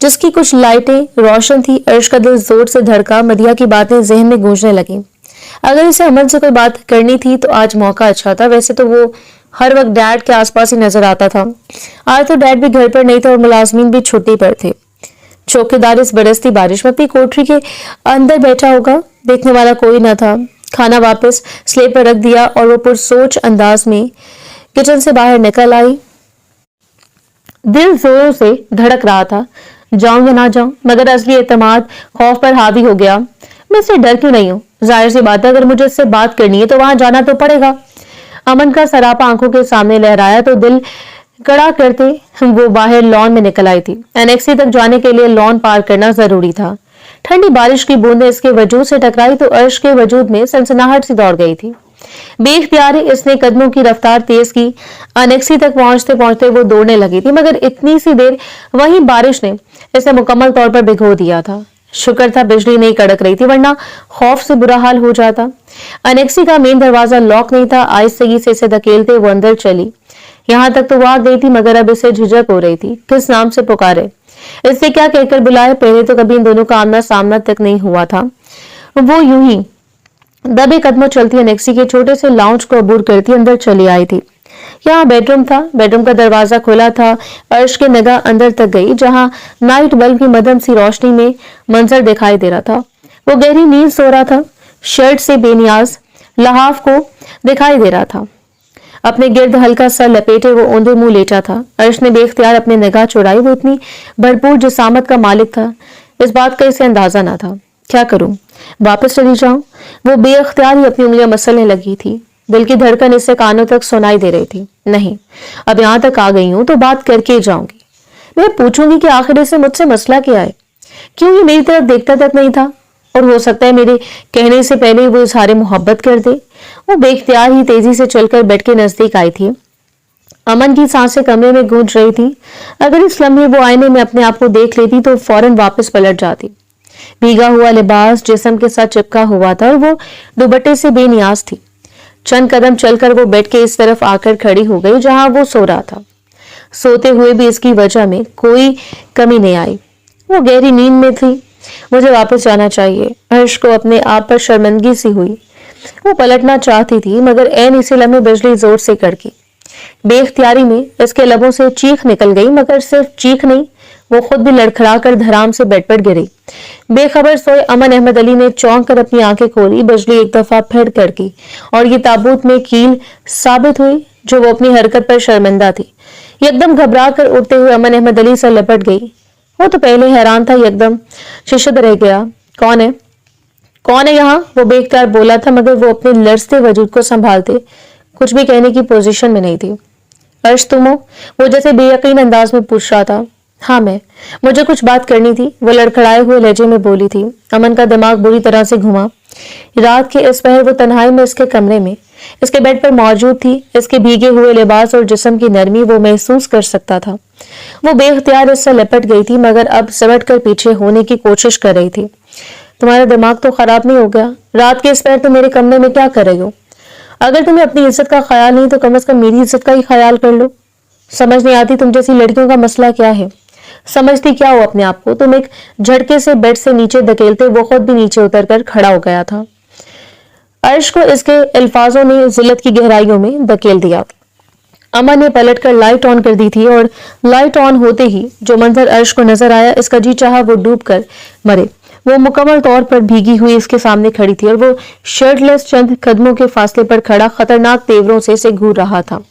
A: जिसकी कुछ लाइटें रोशन थी। अर्श का दिल जोर से धड़का। मदिहा की बातें जहन में गूंजने लगी। अगर इसे अमन से कोई बात करनी थी तो आज मौका अच्छा था। वैसे तो वो हर वक्त डैड के आसपास ही नजर आता था। आज तो डैड भी घर पर नहीं था और मुलाजमीन भी छुट्टी पर थे। चौकीदार इस बरसती बारिश में अपनी कोठरी के अंदर बैठा होगा। देखने वाला कोई न था। खाना वापस स्लेब पर रख दिया और वो पुरसोच अंदाज में किचन से बाहर निकल आई। दिल जोरों से धड़क रहा था, जाऊं या ना जाऊं, मगर असली एतमाद खौफ पर हावी हो गया। मैं इससे डर क्यों नहीं हूं? जाहिर सी बात है, अगर मुझे इससे बात करनी है तो वहां जाना तो पड़ेगा। अमन का सरापा आंखों के सामने लहराया तो दिल कड़ा करते वो बाहर लॉन में निकल आई थी। एनेक्सी तक जाने के लिए लॉन पार करना जरूरी था। ठंडी बारिश की बूंदें इसके वजूद से टकराई तो अर्श के वजूद में सनसनाहट सी दौड़ गई थी। बेख प्यारे इसने कदमों की रफ्तार तेज की। एनेक्सी तक पहुंचते पहुंचते वो दौड़ने लगी थी मगर इतनी सी देर वहीं बारिश ने इसे मुकम्मल तौर पर भिगो दिया था। शुक्र था बिजली नहीं कड़क रही थी वरना खौफ से बुरा हाल हो जाता। एनेक्सी का मेन दरवाजा लॉक नहीं था। आहिस्ते से इसे धकेलते वो अंदर चली। यहाँ तक तो वो आ गई थी मगर अब इसे झिझक हो रही थी। किस नाम से पुकारे, इससे क्या कहकर बुलाए? पहले तो कभी इन दोनों का आमना सामना तक नहीं हुआ था। वो यूं ही दबे कदमों चलती अनेक्सी के छोटे से लाउंज को अबूर करती अंदर चली आई थी। यहाँ बेडरूम था। बेडरूम का दरवाजा खुला था। अर्श की निगाह अंदर तक गई, जहां नाइट बल्ब की मध्यम सी रोशनी में मंजर दिखाई दे रहा था। वो गहरी नींद सो रहा था। शर्ट से बेनियाज लहाफ को दिखाई दे रहा था। अपने गिर्द हल्का सा लपेटे वो औंधे मुंह लेटा था। अर्श ने बेख्तियार अपनी निगाह चुराई। वो इतनी भरपूर जिसामत का मालिक था, इस बात का इसे अंदाजा ना था। क्या करूं, वापस चली जाऊं? वो बेख्तियार ही अपनी उंगलियां मसलने लगी थी। दिल की धड़कन इससे कानों तक सुनाई दे रही थी। नहीं, अब यहां तक आ गई हूं तो बात करके जाऊंगी। मैं पूछूंगी कि आखिर इसे मुझसे मसला क्या है, क्यों ये मेरी तरफ देखता तक नहीं था, और हो सकता है मेरे कहने से पहले वो इजहार मोहब्बत कर दे। वो बेख्तियार ही तेजी से चलकर बेड के नजदीक आई थी। अमन की सांसें कमरे में गूंज रही थी। अगर इस लम्हे वो आईने में अपने आप को देख लेती तो फौरन वापस पलट जाती। भीगा हुआ लिबास जिस्म के साथ चिपका हुआ था और वो दुपट्टे से बेनियाज थी। चंद कदम चलकर वो बेड के इस तरफ आकर खड़ी हो गई जहां वो सो रहा था। सोते हुए भी इसकी वजह में कोई कमी नहीं आई। वो गहरी नींद में थी। मुझे वापस जाना चाहिए। हर्ष को अपने आप पर शर्मिंदगी सी हुई। वो पलटना चाहती थी, मगर ऐन इसी लम्हे बिजली जोर से कड़की। बेख्तियारी में इसके लबों से चीख निकल गई, मगर सिर्फ चीख नहीं, वो खुद भी लड़खड़ा कर धराम से बेड पर गिरी। बेखबर सोए अमन अहमद अली ने चौंक कर अपनी आंखें खोली। बिजली एक दफा फिर कड़की और ये ताबूत में कील साबित हुई, जो वो अपनी हरकत पर शर्मिंदा थी। एकदम घबरा कर उठते हुए अमन अहमद अली से लपट गई। वो तो पहले हैरान था, एकदम शिशद रह गया। कौन है, कौन है यहाँ? वो बेख्तियार बोला था, मगर वो अपने लरजते वजूद को संभालते कुछ भी कहने की पोजीशन में नहीं थी। अर्श तुम हो? वो जैसे बेयकीन अंदाज में पूछ रहा था। हाँ मैं, मुझे कुछ बात करनी थी, वो लड़खड़ाए हुए लहजे में बोली थी। अमन का दिमाग बुरी तरह से घुमा। रात के इस पहर वो तन्हाई में इसके कमरे में इसके बेड पर मौजूद थी। इसके भीगे हुए लिबास और जिस्म की नरमी वो महसूस कर सकता था। वो बेख्तियार इससे लिपट गई थी, मगर अब सिमट कर पीछे होने की कोशिश कर रही थी। तुम्हारा दिमाग तो खराब नहीं हो गया? रात के इस पहर तुम मेरे कमरे में क्या कर रही हो? अगर तुम्हें अपनी इज्जत का ख्याल नहीं तो कम से कम मेरी इज्जत का ही ख्याल कर लो। समझ नहीं आती तुम जैसी लड़कियों का मसला क्या है। समझती क्या हो अपने आप को? तुम एक झटके से बेड से नीचे धकेलते वो खुद भी नीचे उतरकर खड़ा हो गया था। अर्श को इसके अल्फाजों ने जिल्लत की गहराइयों में धकेल दिया। अमन ने पलटकर लाइट ऑन कर दी थी और लाइट ऑन होते ही जो मंजर अर्श को नजर आया, इसका जी चाहा वो डूब कर मरे। वो मुकम्मल तौर पर भीगी हुई इसके सामने खड़ी थी और वो शर्टलेस चंद कदमों के फासले पर खड़ा खतरनाक तेवरों से इसे घूर रहा था।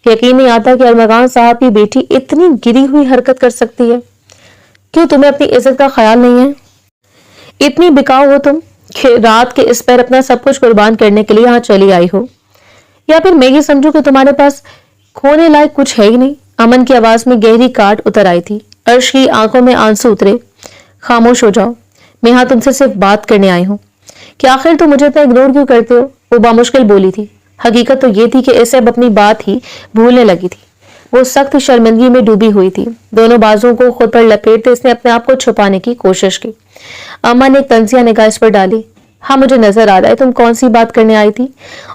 A: यकीन नहीं आता कि अरमगान साहब की बेटी इतनी गिरी हुई हरकत कर सकती है। क्यों तुम्हें अपनी इज्जत का ख्याल नहीं है? इतनी बिकाऊ हो तुम कि रात के इस पर अपना सब कुछ कुर्बान करने के लिए यहाँ चली आई हो, या फिर मैं ये समझू कि तुम्हारे पास खोने लायक कुछ है ही नहीं। अमन की आवाज में गहरी काट उतर आई थी। अर्श की आंखों में आंसू उतरे। खामोश हो जाओ, मैं यहाँ तुमसे सिर्फ बात करने आई हूँ। कि आखिर तुम मुझे इतना इग्नोर क्यों करते हो? वो बामुश्किल बोली थी। हकीकत तो ये थी कि इसे अब अपनी बात ही भूलने लगी थी। वो सख्त शर्मिंदगी में डूबी हुई थी। दोनों बाजुओं को खुद पर लपेटते इसने अपने आप को छुपाने की कोशिश की। अम्मा ने एक तंजिया निगाह इस पर डाली। हाँ मुझे नजर आ रहा है तुम कौन सी बात करने आई थी,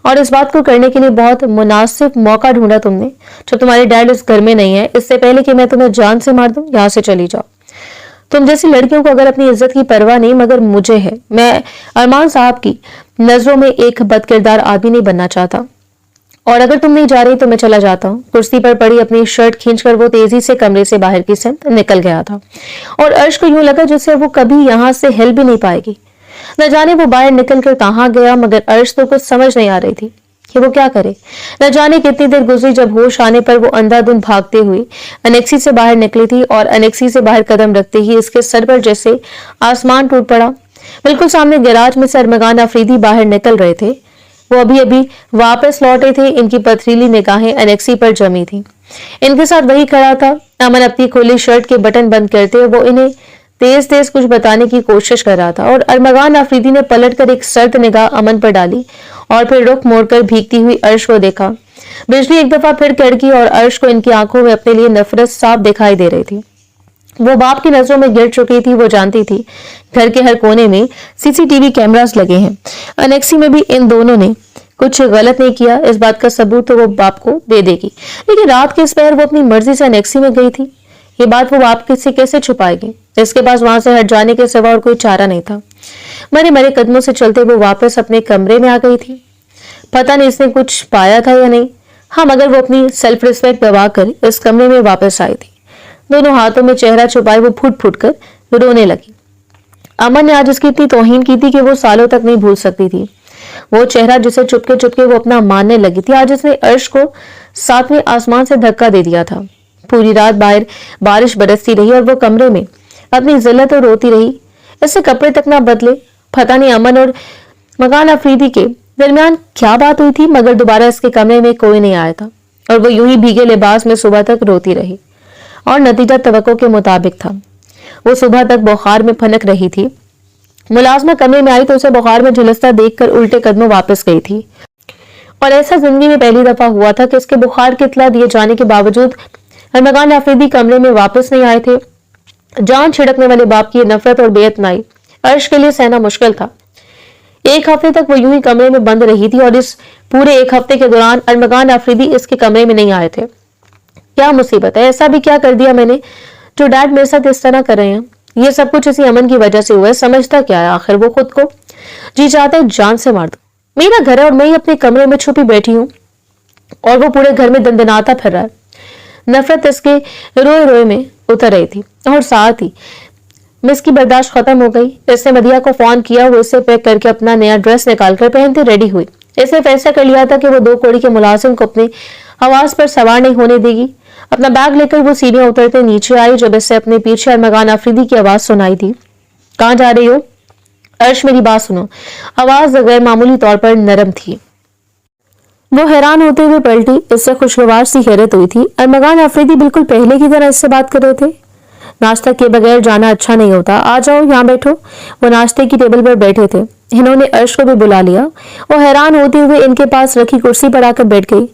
A: और इस बात को करने के लिए बहुत मुनासिब मौका ढूंढा तुमने। जब तुम्हारे डैड इस घर में नहीं है, इससे पहले कि मैं तुम्हें जान से मार दूं, यहाँ से चली जाओ। तुम जैसी लड़कियों को अगर अपनी इज्जत की परवाह नहीं, मगर मुझे है। मैं अरमान साहब की नजरों में एक बदकिरदार आदमी नहीं बनना चाहता, और अगर तुम नहीं जा रही तो मैं चला जाता हूँ। कुर्सी पर पड़ी अपनी शर्ट खींचकर वो तेजी से कमरे से बाहर की सिमत निकल गया था, और अर्श को यूं लगा जैसे वो कभी यहाँ से हिल भी नहीं पाएगी। न जाने वो बाहर निकल कर कहाँ गया, मगर अर्श तो कुछ समझ नहीं आ रही थी कि वो क्या करे। न जाने कितनी देर गुजरी जब होश आने पर वो अंधाधुंध भागते हुए अनेक्सी से बाहर निकली थी, और अनेक्सी से बाहर कदम रखते ही इसके सर पर जैसे आसमान टूट पड़ा। बिल्कुल सामने गैराज में से अरमगान अफरीदी बाहर निकल रहे थे। वो अभी अभी वापस लौटे थे। इनकी पथरीली निगाहें अनेक्सी पर जमी थी। इनके साथ वही खड़ा था। अमन अपनी खुली शर्ट के बटन बंद करते वो इन्हें तेज तेज कुछ बताने की कोशिश कर रहा था, और अरमगान अफरीदी ने पलटकर एक सर्द निगाह अमन पर डाली और फिर रुख मोड़कर भीगती हुई अर्श को देखा। बिजली एक दफा फिर कड़की और अर्श को इनकी आंखों में अपने लिए नफरत साफ दिखाई दे रही थी। वो बाप की नजरों में गिर चुकी थी। वो जानती थी घर के हर कोने में सीसीटीवी कैमरास लगे हैं। अनेक्सी में भी इन दोनों ने कुछ गलत नहीं किया, इस बात का सबूत तो वो बाप को दे देगी। लेकिन रात के इस पहर वो अपनी मर्जी से अनेक्सी में गई थी। ये बात वो बाप से कैसे छुपाएगी? इसके पास वहां से हट जाने के सिवा और कोई चारा नहीं था। मरे मरे कदमों से चलते वो वापस अपने कमरे में आ गई थी। पता नहीं इसने कुछ पाया था या नहीं। हाँ, मगर वो अपनी सेल्फ रिस्पेक्ट दबा कर इस कमरे में वापस आई थी। दोनों हाथों में चेहरा छुपाए वो फुट फुट कर रोने लगी। अमन ने आज उसकी इतनी तौहीन की थी कि वो सालों तक नहीं भूल सकती थी। वो चेहरा जिसे चुपके चुपके वो अपना मानने लगी थी, आज उसने अर्श को सातवें आसमान से धक्का दे दिया था। पूरी रात बाहर बारिश बरसती रही और वो कमरे में अपनी जिल्लत और रोती रही। इससे कपड़े तक ना बदले। पता नहीं अमन और मकान अफरीदी के दरमियान क्या बात हुई थी, मगर दोबारा इसके कमरे में कोई नहीं आया था और वो यूं ही भीगे लिबास में सुबह तक रोती रही। और नतीजा तवक्को के मुताबिक था। वो सुबह तक बुखार में फनक रही थी। मुलाजमा कमरे में आई तो उसे बुखार में झुलसता देखकर उल्टे कदमों वापस गई थी। और ऐसा जिंदगी में पहली दफा हुआ था कि उसके बुखार की इत्तला दिए जाने के बावजूद अरमगान अफरीदी कमरे में वापस नहीं आए थे। जान छिड़कने वाले बाप की नफरत और बेइत्मीनाई अर्श के लिए सहना मुश्किल था। एक हफ्ते तक वो यूं ही कमरे में बंद रही थी और इस पूरे एक हफ्ते के दौरान अरमगान अफरीदी इसके कमरे में नहीं आए थे। क्या मुसीबत है, ऐसा भी क्या कर दिया मैंने जो डैड मेरे साथ इस तरह कर रहे हैं। ये सब कुछ इसी अमन की वजह से हुआ है। समझता क्या है आखिर वो खुद को? जी चाहता है जान से मार दो। मेरा घर है और मैं ही अपने कमरे में छुपी बैठी हूँ और वो पूरे घर में दंदनाता फिर रहा है। नफरत इसके रोए रोए में उतर रही थी और साथ ही मिस की बर्दाश्त खत्म हो गई। इसने मदिया को फोन किया। वो इसे पैक करके अपना नया ड्रेस निकालकर पहनते रेडी हुई। इसने फैसला कर लिया था कि वो 2 कौड़ी के मुलाजिम को अपने आवाज पर सवार नहीं होने देगी। अपना बैग लेकर वो सीढ़ियां उतरते नीचे आई जब इससे अपने पीछे अरमगान अफरीदी की आवाज सुनाई दी। कहां जा रही हो? अर्श, मेरी बात सुनो। आवाज गैर मामूली तौर पर नरम थी। वो हैरान होते हुए पलटी। इससे खुशगवार सी हैरत हुई थी। अरमगान अफरीदी बिल्कुल पहले की तरह इससे बात कर रहे थे। नाश्ता के बगैर जाना अच्छा नहीं होता। आ जाओ, यहाँ बैठो। वो नाश्ते की टेबल पर बैठे थे। इन्होंने अर्श को भी बुला लिया। वो हैरान होते हुए इनके पास रखी कुर्सी पर आकर बैठ गई।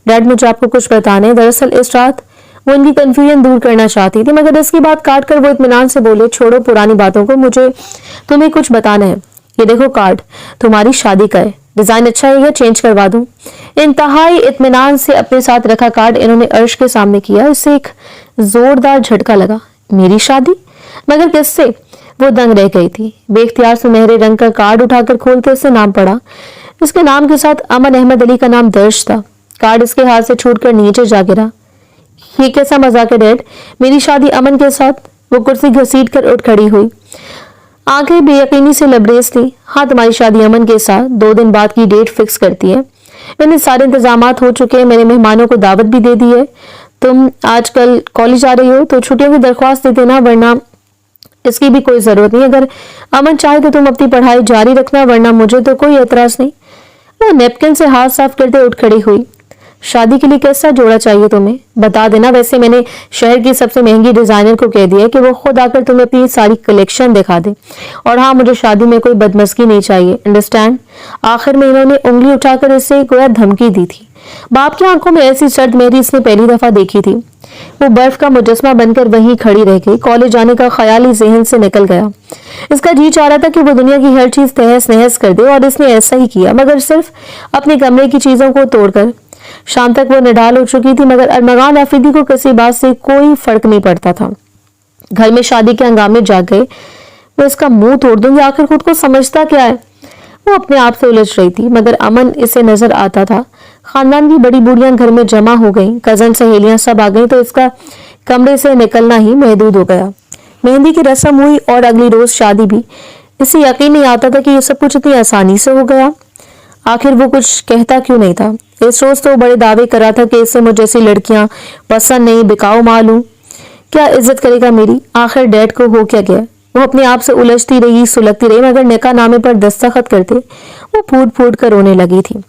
A: डैड, मुझे आपको कुछ बताने। दरअसल इस रात वो इनकी कंफ्यूजन दूर करना चाहती थी, मगर इसकी बात काट कर वो इत्मीनान से बोले, छोड़ो पुरानी बातों को, मुझे तुम्हें कुछ बताना है। ये देखो कार्ड, तुम्हारी शादी का है। डिजाइन अच्छा है या चेंज करवा दूं? इंतहाई इत्मीनान से अपने साथ रखा कार्ड इन्होंने अर्श के सामने किया। इससे एक जोरदार झटका लगा। मेरी शादी? मगर किससे? वो दंग रह गई थी। बेख्तियार सुनहरे रंग का कार्ड उठाकर खोलते इससे नाम पड़ा। इसके नाम के साथ अमन अहमद अली का नाम दर्ज था। कार्ड इसके हाथ से छूटकर नीचे जा गिरा। ये कैसा मजाक है डैड? मेरी शादी अमन के साथ? वो कुर्सी घसीट कर उठ खड़ी हुई। आंखें बेयकीनी से लबरेज थी। हाँ, तुम्हारी शादी अमन के साथ 2 दिन बाद की डेट फिक्स करती है। मैंने सारे इंतजामात हो चुके हैं। मैंने मेहमानों को दावत भी दे दी है। तुम आजकल कॉलेज आ रही हो तो छुट्टियों की दरख्वास्त दे देना, वरना इसकी भी कोई जरूरत नहीं। अगर अमन चाहे तो तुम अपनी पढ़ाई जारी रखना, वरना मुझे तो कोई एतराज नहीं। वो नेपकिन से हाथ साफ करते उठ खड़ी हुई। शादी के लिए कैसा जोड़ा चाहिए तुम्हें? बता देना। वैसे मैंने शहर की सबसे महंगी डिजाइनर को कह दिया कि वो खुद आकर तुम्हें अपनी सारी कलेक्शन दिखा दे। और हाँ, मुझे शादी में कोई बदमस्की नहीं चाहिए, अंडरस्टैंड? आखिर में इन्होंने उंगली उठाकर इसे गोया धमकी दी थी। बाप की आंखों में ऐसी सर्द मेहरी इसने पहली दफा देखी थी। वो बर्फ का मुजस्मा बनकर वहीं खड़ी रह गई। कॉलेज जाने का ख्याल ही जहन से निकल गया। इसका जी चाह रहा था कि वो दुनिया की हर चीज तहस नहस कर दे और इसने ऐसा ही किया, मगर सिर्फ अपने कमरे की चीजों को तोड़कर। शाम तक वो निढाल हो चुकी थी, मगर अरमगान अफरीदी को किसी बात से कोई फर्क नहीं पड़ता था। घर में शादी के हंगामे जाग गए। वो इसका मुंह तोड़ दूंगी, आखिर खुद को समझता क्या है? वो अपने आप से उलझ रही थी, मगर अमन इसे नजर आता था। खानदान की बड़ी बूढ़ियां घर में जमा हो गईं, कजन सहेलियां सब आ गईं, तो इसका कमरे से निकलना ही महदूद हो गया। मेहंदी की रस्म हुई और अगली रोज शादी भी। इसे यकीन नहीं आता था कि ये सब कुछ इतनी आसानी से हो गया। आखिर वो कुछ कहता क्यों नहीं था? इस रोज तो बड़े दावे कर रहा था कि इससे मुझे जैसी लड़कियां पसंद नहीं, बिकाऊ मालूम। क्या इज्जत करेगा मेरी? आखिर डैड को हो क्या गया? वो अपने आप से उलझती रही, सुलगती रही, मगर निकाह नामे पर दस्तखत करते वो फूट फूट कर रोने लगी थी।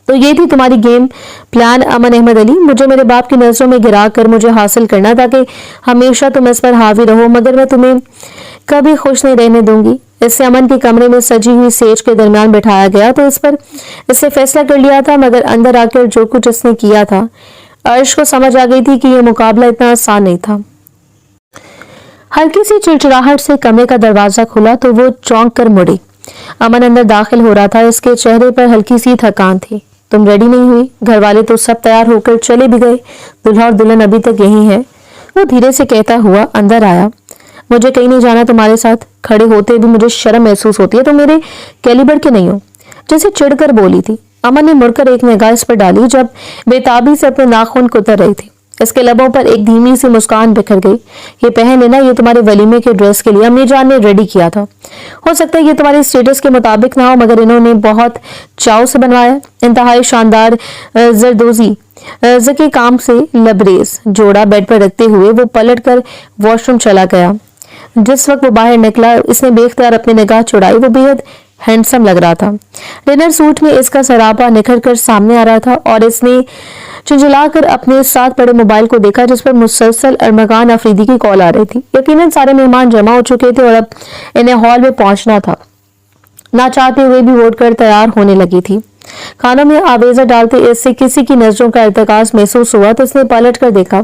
A: तो ये थी तुम्हारी गेम प्लान अमन अहमद अली, मुझे मेरे बाप की नजरों में गिरा कर मुझे हासिल करना, ताकि हमेशा तुम इस पर हावी रहो, मगर मैं तुम्हें कभी खुश नहीं रहने दूंगी। इससे अमन के कमरे में सजी हुई सेज के दरमियान बैठाया गया तो इस पर इससे फैसला कर लिया था, मगर अंदर आकर जो कुछ इसने किया था, अर्श को समझ आ गई थी कि यह मुकाबला इतना आसान नहीं था। हल्की सी चिड़चिड़ाहट से कमरे का दरवाजा खुला तो वो चौंक कर मुड़ी। अमन अंदर दाखिल हो रहा था। इसके चेहरे पर हल्की सी थकान थी। तुम रेडी नहीं हुई? घर वाले तो सब तैयार होकर चले भी गए, दूल्हा और दुल्हन अभी तक यही है। वो धीरे से कहता हुआ अंदर आया। मुझे कहीं नहीं जाना तुम्हारे साथ। खड़े होते भी मुझे शर्म महसूस होती है, तो मेरे कैलिबर के नहीं हो, जैसे चिढ़कर बोली थी। अमन ने मुड़कर एक निगाह इस पर डाली जब बेताबी से अपने नाखून कुतर रही थी। इसके लबों पर एक धीमी सी मुस्कान बिखर गई। ये पहन लेना, ये तुम्हारे वलीमे के ड्रेस के लिए अम्मी जान ने रेडी किया था। हो सकता है ये तुम्हारे स्टेटस के मुताबिक ना हो, मगर इन्होंने बहुत चाव से बनवाया। इंतहाई शानदार जरदोजी के काम से लबरेज जोड़ा बेड पर रखते हुए वो पलट कर वॉशरूम चला गया। जिस वक्त वो बाहर निकला, इसने बेख्तियार अपनी निगाह चुराई। वो बेहद हैंडसम लग रहा था। डिनर सूट में इसका सरापा निखर कर सामने आ रहा था और इसने चिंचिलाकर अपने साथ पड़े मोबाइल को देखा, जिस पर मुसलसल अरमगान अफरीदी की कॉल आ रही थी। यकीनन सारे मेहमान जमा हो चुके थे और अब इन्हें हॉल में पहुंचना था। ना चाहते हुए भी वोट कर तैयार होने लगी थी। खानों में आवेजा डालते इससे किसी की नजरों का इर्तिकास महसूस हुआ तो इसने पलट कर देखा।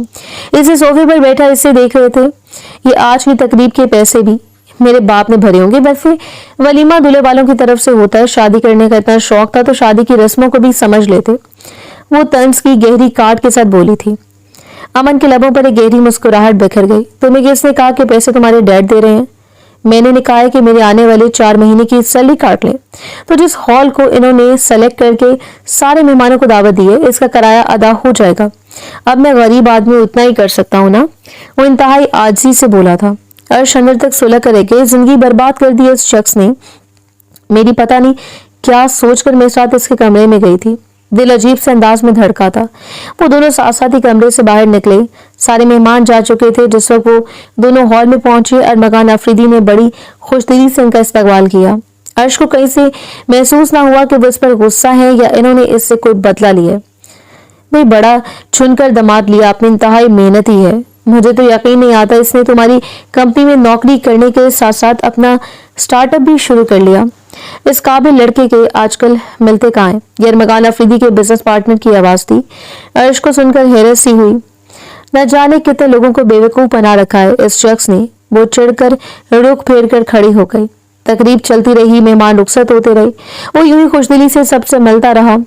A: इसे सोफे पर बैठा इससे देख रहे थे। ये आज की तकरीब के पैसे भी मेरे बाप ने भरे होंगे। वैसे वलीमा दूल्हे वालों की तरफ से होता है। शादी करने का इतना शौक था तो शादी की रस्मों को भी समझ लेते। वो तंज की गहरी काट के साथ बोली थी। अमन के लबों पर एक गहरी मुस्कुराहट बिखर गई। तुम्हें किसने कहा कि पैसे तुम्हारे डैड दे रहे हैं? मैंने ने कहा है कि मेरे आने वाले 4 महीने की सैलरी काट लें। तो जिस हॉल को इन्होंने सेलेक्ट करके सारे मेहमानों को दावत दी है, इसका किराया अदा हो जाएगा। अब मैं गरीब आदमी उतना ही कर सकता हूँ ना। वो इंतहाई आजिज़ी से बोला था। अर्श अंदर तक सुलह करे कि जिंदगी बर्बाद कर दी इस शख्स ने। मेरी पता नहीं क्या सोचकर मेरे साथ इसके कमरे में गई थी। दिल अजीब से अंदाज में धड़का था। वो दोनों साथ साथ ही कमरे से बाहर निकले। सारे मेहमान जा चुके थे। जिस वक्त वो दोनों हॉल में पहुंचे, अरमगान अफरीदी ने बड़ी खुशदिली से इनका इस्तकबाल किया। अर्श को कहीं से महसूस ना हुआ कि वो इस पर गुस्सा है या इन्होंने इससे कोई बदला लिया। भाई बड़ा चुनकर दामाद लिया आपने, इंतहाई मेहनती है। मुझे तो यकीन नहीं आता इसने तुम्हारी कंपनी में नौकरी करने के साथ साथ अपना स्टार्टअप भी शुरू कर लिया। इस काबिल लड़के के आजकल मिलते कहाँ हैं? ये अरमगान अफरीदी के बिजनेस पार्टनर की आवाज थी। अर्श को सुनकर हैरत सी हुई। न जाने कितने लोगों को बेवकूफ बना रखा है इस शख्स ने। वो चिढ़कर रुख फेर कर खड़ी हो गई। तकरीब चलती रही, मेहमान रुखसत होते रहे। वो यूं ही खुशदिली से सबसे मिलता रहा।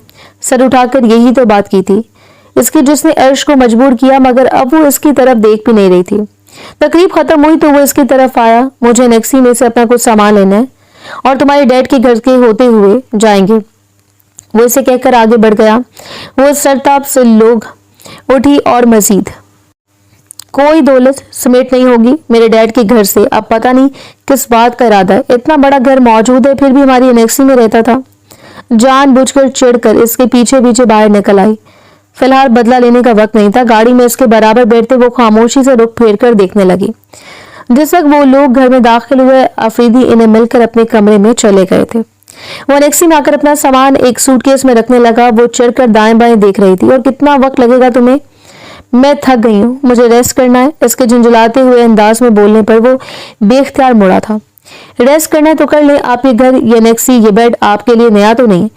A: सर उठाकर यही तो बात की थी इसकी, जिसने अर्श को मजबूर किया, मगर अब वो इसकी तरफ देख भी नहीं रही थी। तकरीब खत्म हुई तो वो इसकी तरफ आया। मुझे नेक्सी में से अपना कुछ सामान लेना है और तुम्हारे डैड के घर के होते हुए जाएंगे। वो इसे कहकर आगे बढ़ गया। वो सरताप से लोग उठी और मजीद कोई दौलत समेट नहीं होगी मेरे डैड के घर से। अब पता नहीं किस बात का इरादा है। इतना बड़ा घर मौजूद है फिर भी हमारी नेक्सी में रहता था। जानबूझकर चिढ़कर इसके पीछे पीछे बाहर निकल आई। फिलहाल बदला लेने का वक्त नहीं था। गाड़ी में इसके बराबर बैठते वो खामोशी से रुख फेर कर देखने लगी। जिस वक्त वो लोग घर में दाखिल हुए, अफरीदी इन्हें मिलकर अपने कमरे में चले गए थे। वो नेक्सी में आकर अपना सामान एक सूटकेस में रखने लगा। वो चिढ़कर दाएं बाएं देख रही थी। और कितना वक्त लगेगा तुम्हें? मैं थक गई हूँ, मुझे रेस्ट करना है। इसके झुंझुलाते हुए अंदाज में बोलने पर वो बेख्तियार मुड़ा था। रेस्ट करना है तो कर ले। आप ये घर, ये नेक्सी, ये बेड आपके लिए नया तो नहीं।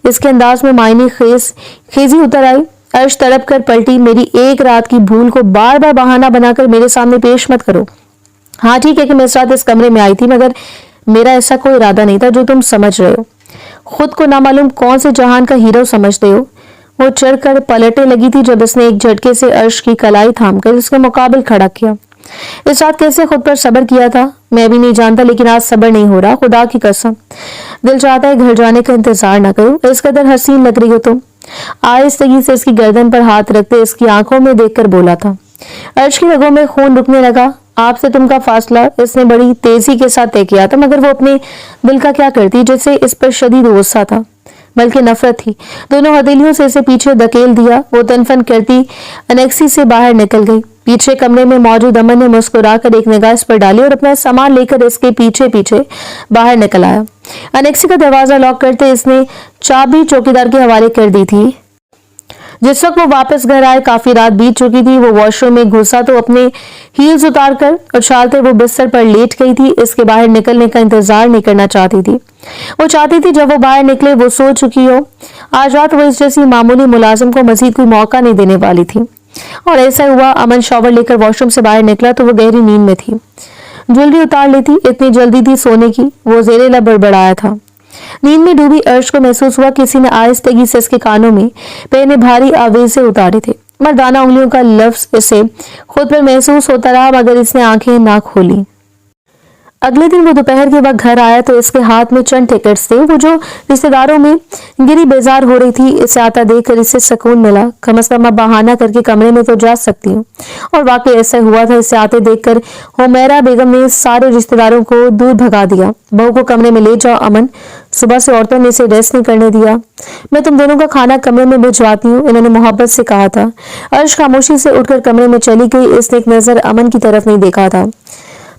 A: इसके अंदाज में मायने खेजी उतर आई। अर्श तड़प कर पलटी। मेरी एक रात की भूल को बार बार बहाना बनाकर मेरे सामने पेश मत करो। हाँ ठीक है कि मैं इस रात इस कमरे में आई थी, मगर मेरा ऐसा कोई इरादा नहीं था जो तुम समझ रहे हो। खुद को ना मालूम कौन से जहान का हीरो समझते हो। वो चढ़कर पलटने लगी थी जब इसने एक झटके से अर्श की कलाई थामकर इसके मुकाबले खड़ा किया। इस रात कैसे खुद पर सब्र किया था मैं भी नहीं जानता, लेकिन आज सब्र नहीं हो रहा, खुदा की कसम। दिल चाहता है घर जाने का इंतजार न करो। इस कदर हसीन लग रही हो तुम। आहिस्तगी से इसकी गर्दन पर हाथ रखते इसकी आंखों में देखकर बोला था। अर्श की रगों में खून रुकने लगा। आपसे तुमका फासला इसने बड़ी तेजी के साथ तय किया था, मगर वो अपने दिल का क्या करती जिससे इस पर शदीद गुस्सा था, बल्कि नफरत थी। दोनों हथेलियों से इसे पीछे धकेल दिया। वो तनफन करती अनेक्सी से बाहर निकल गई। पीछे कमरे में मौजूद अमन ने मुस्कुराकर एक निगाह इस पर डाली और अपना सामान लेकर इसके पीछे पीछे बाहर निकल आया। अनेक्सी का दरवाजा लॉक करते इसने चाबी चौकीदार के हवाले कर दी थी। जिस वक्त वो वापस घर आए काफी रात बीत चुकी थी। वो वॉशरूम में घुसा तो अपने हील्स उतारकर उछालते वो बिस्तर पर लेट गई थी। इसके बाहर निकलने का इंतजार नहीं करना चाहती थी। वो चाहती थी जब वो बाहर निकले वो सो चुकी हो। आज रात वो इस जैसी मामूली मुलाजिम को मजीद कोई मौका नहीं देने वाली थी। और ऐसा हुआ। अमन शॉवर लेकर वॉशरूम से बाहर निकला तो वो गहरी नींद में थी। ज्वेलरी उतार ली थी, इतनी जल्दी थी सोने की। वो जेरे लब बड़बड़ाया था। नींद में डूबी अर्श को महसूस हुआ किसी ने आहिस्तगी से इसके कानों में पहने भारी आवेज़े उतारे थे। मर्दाना उंगलियों का लफ्ज इसे खुद पर महसूस होता रहा, मगर इसने आंखें ना खोली। अगले दिन वो दोपहर के वक्त घर आया तो इसके हाथ में चंद टिकट्स थे। वो जो रिश्तेदारों में गिरी बेजार हो रही थी, इसे आता देखकर इसे सुकून मिला। कम से कम अब बहाना करके कमरे में तो जा सकती हूँ। और वाकई ऐसा हुआ था। इसे आते देखकर हुमैरा बेगम ने सारे रिश्तेदारों को दूर भगा दिया। बहू को कमरे में ले जाओ अमन, सुबह से औरतों ने इसे रेस्ट नहीं करने दिया। मैं तुम दोनों का खाना कमरे में भिजवाती हूँ, इन्होंने मोहब्बत से कहा था। अर्श खामोशी से उठकर कमरे में चली गई। इसने एक नजर अमन की तरफ नहीं देखा था।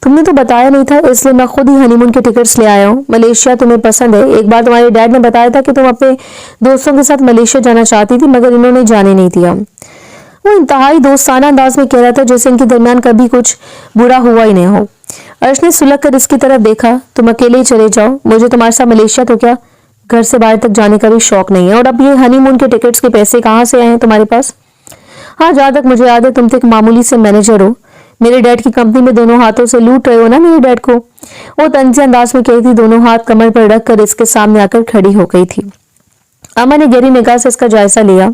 A: तुमने तो बताया नहीं था, इसलिए मैं खुद ही हनीमून के टिकट्स ले आया हूँ। मलेशिया तुम्हें पसंद है। एक बार तुम्हारे डैड ने बताया था कि तुम अपने दोस्तों के साथ मलेशिया जाना चाहती थी, मगर इन्होंने जाने नहीं दिया। वो इंतहाई दोस्ताना अंदाज में कह रहा था जैसे इनके दरमियान कभी कुछ बुरा हुआ ही नहीं हो। अर्श ने सुलग कर इसकी तरफ देखा। तुम अकेले ही चले जाओ, मुझे तुम्हारे साथ मलेशिया तो क्या घर से बाहर तक जाने का भी शौक नहीं है। और अब ये हनीमून के टिकट्स के पैसे कहाँ से आए हैं तुम्हारे पास? हाँ, जहां तक मुझे याद है तुम तो एक मामूली से मैनेजर हो। मेरे डैड की कंपनी में दोनों हाथों से लूट रहे हो ना मेरे डैड को। वो तंजी अंदाज में कही थी, दोनों हाथ कमर पर रख कर इसके सामने आकर खड़ी हो गई थी। अमन ने गहरी निगाह से इसका जायजा लिया।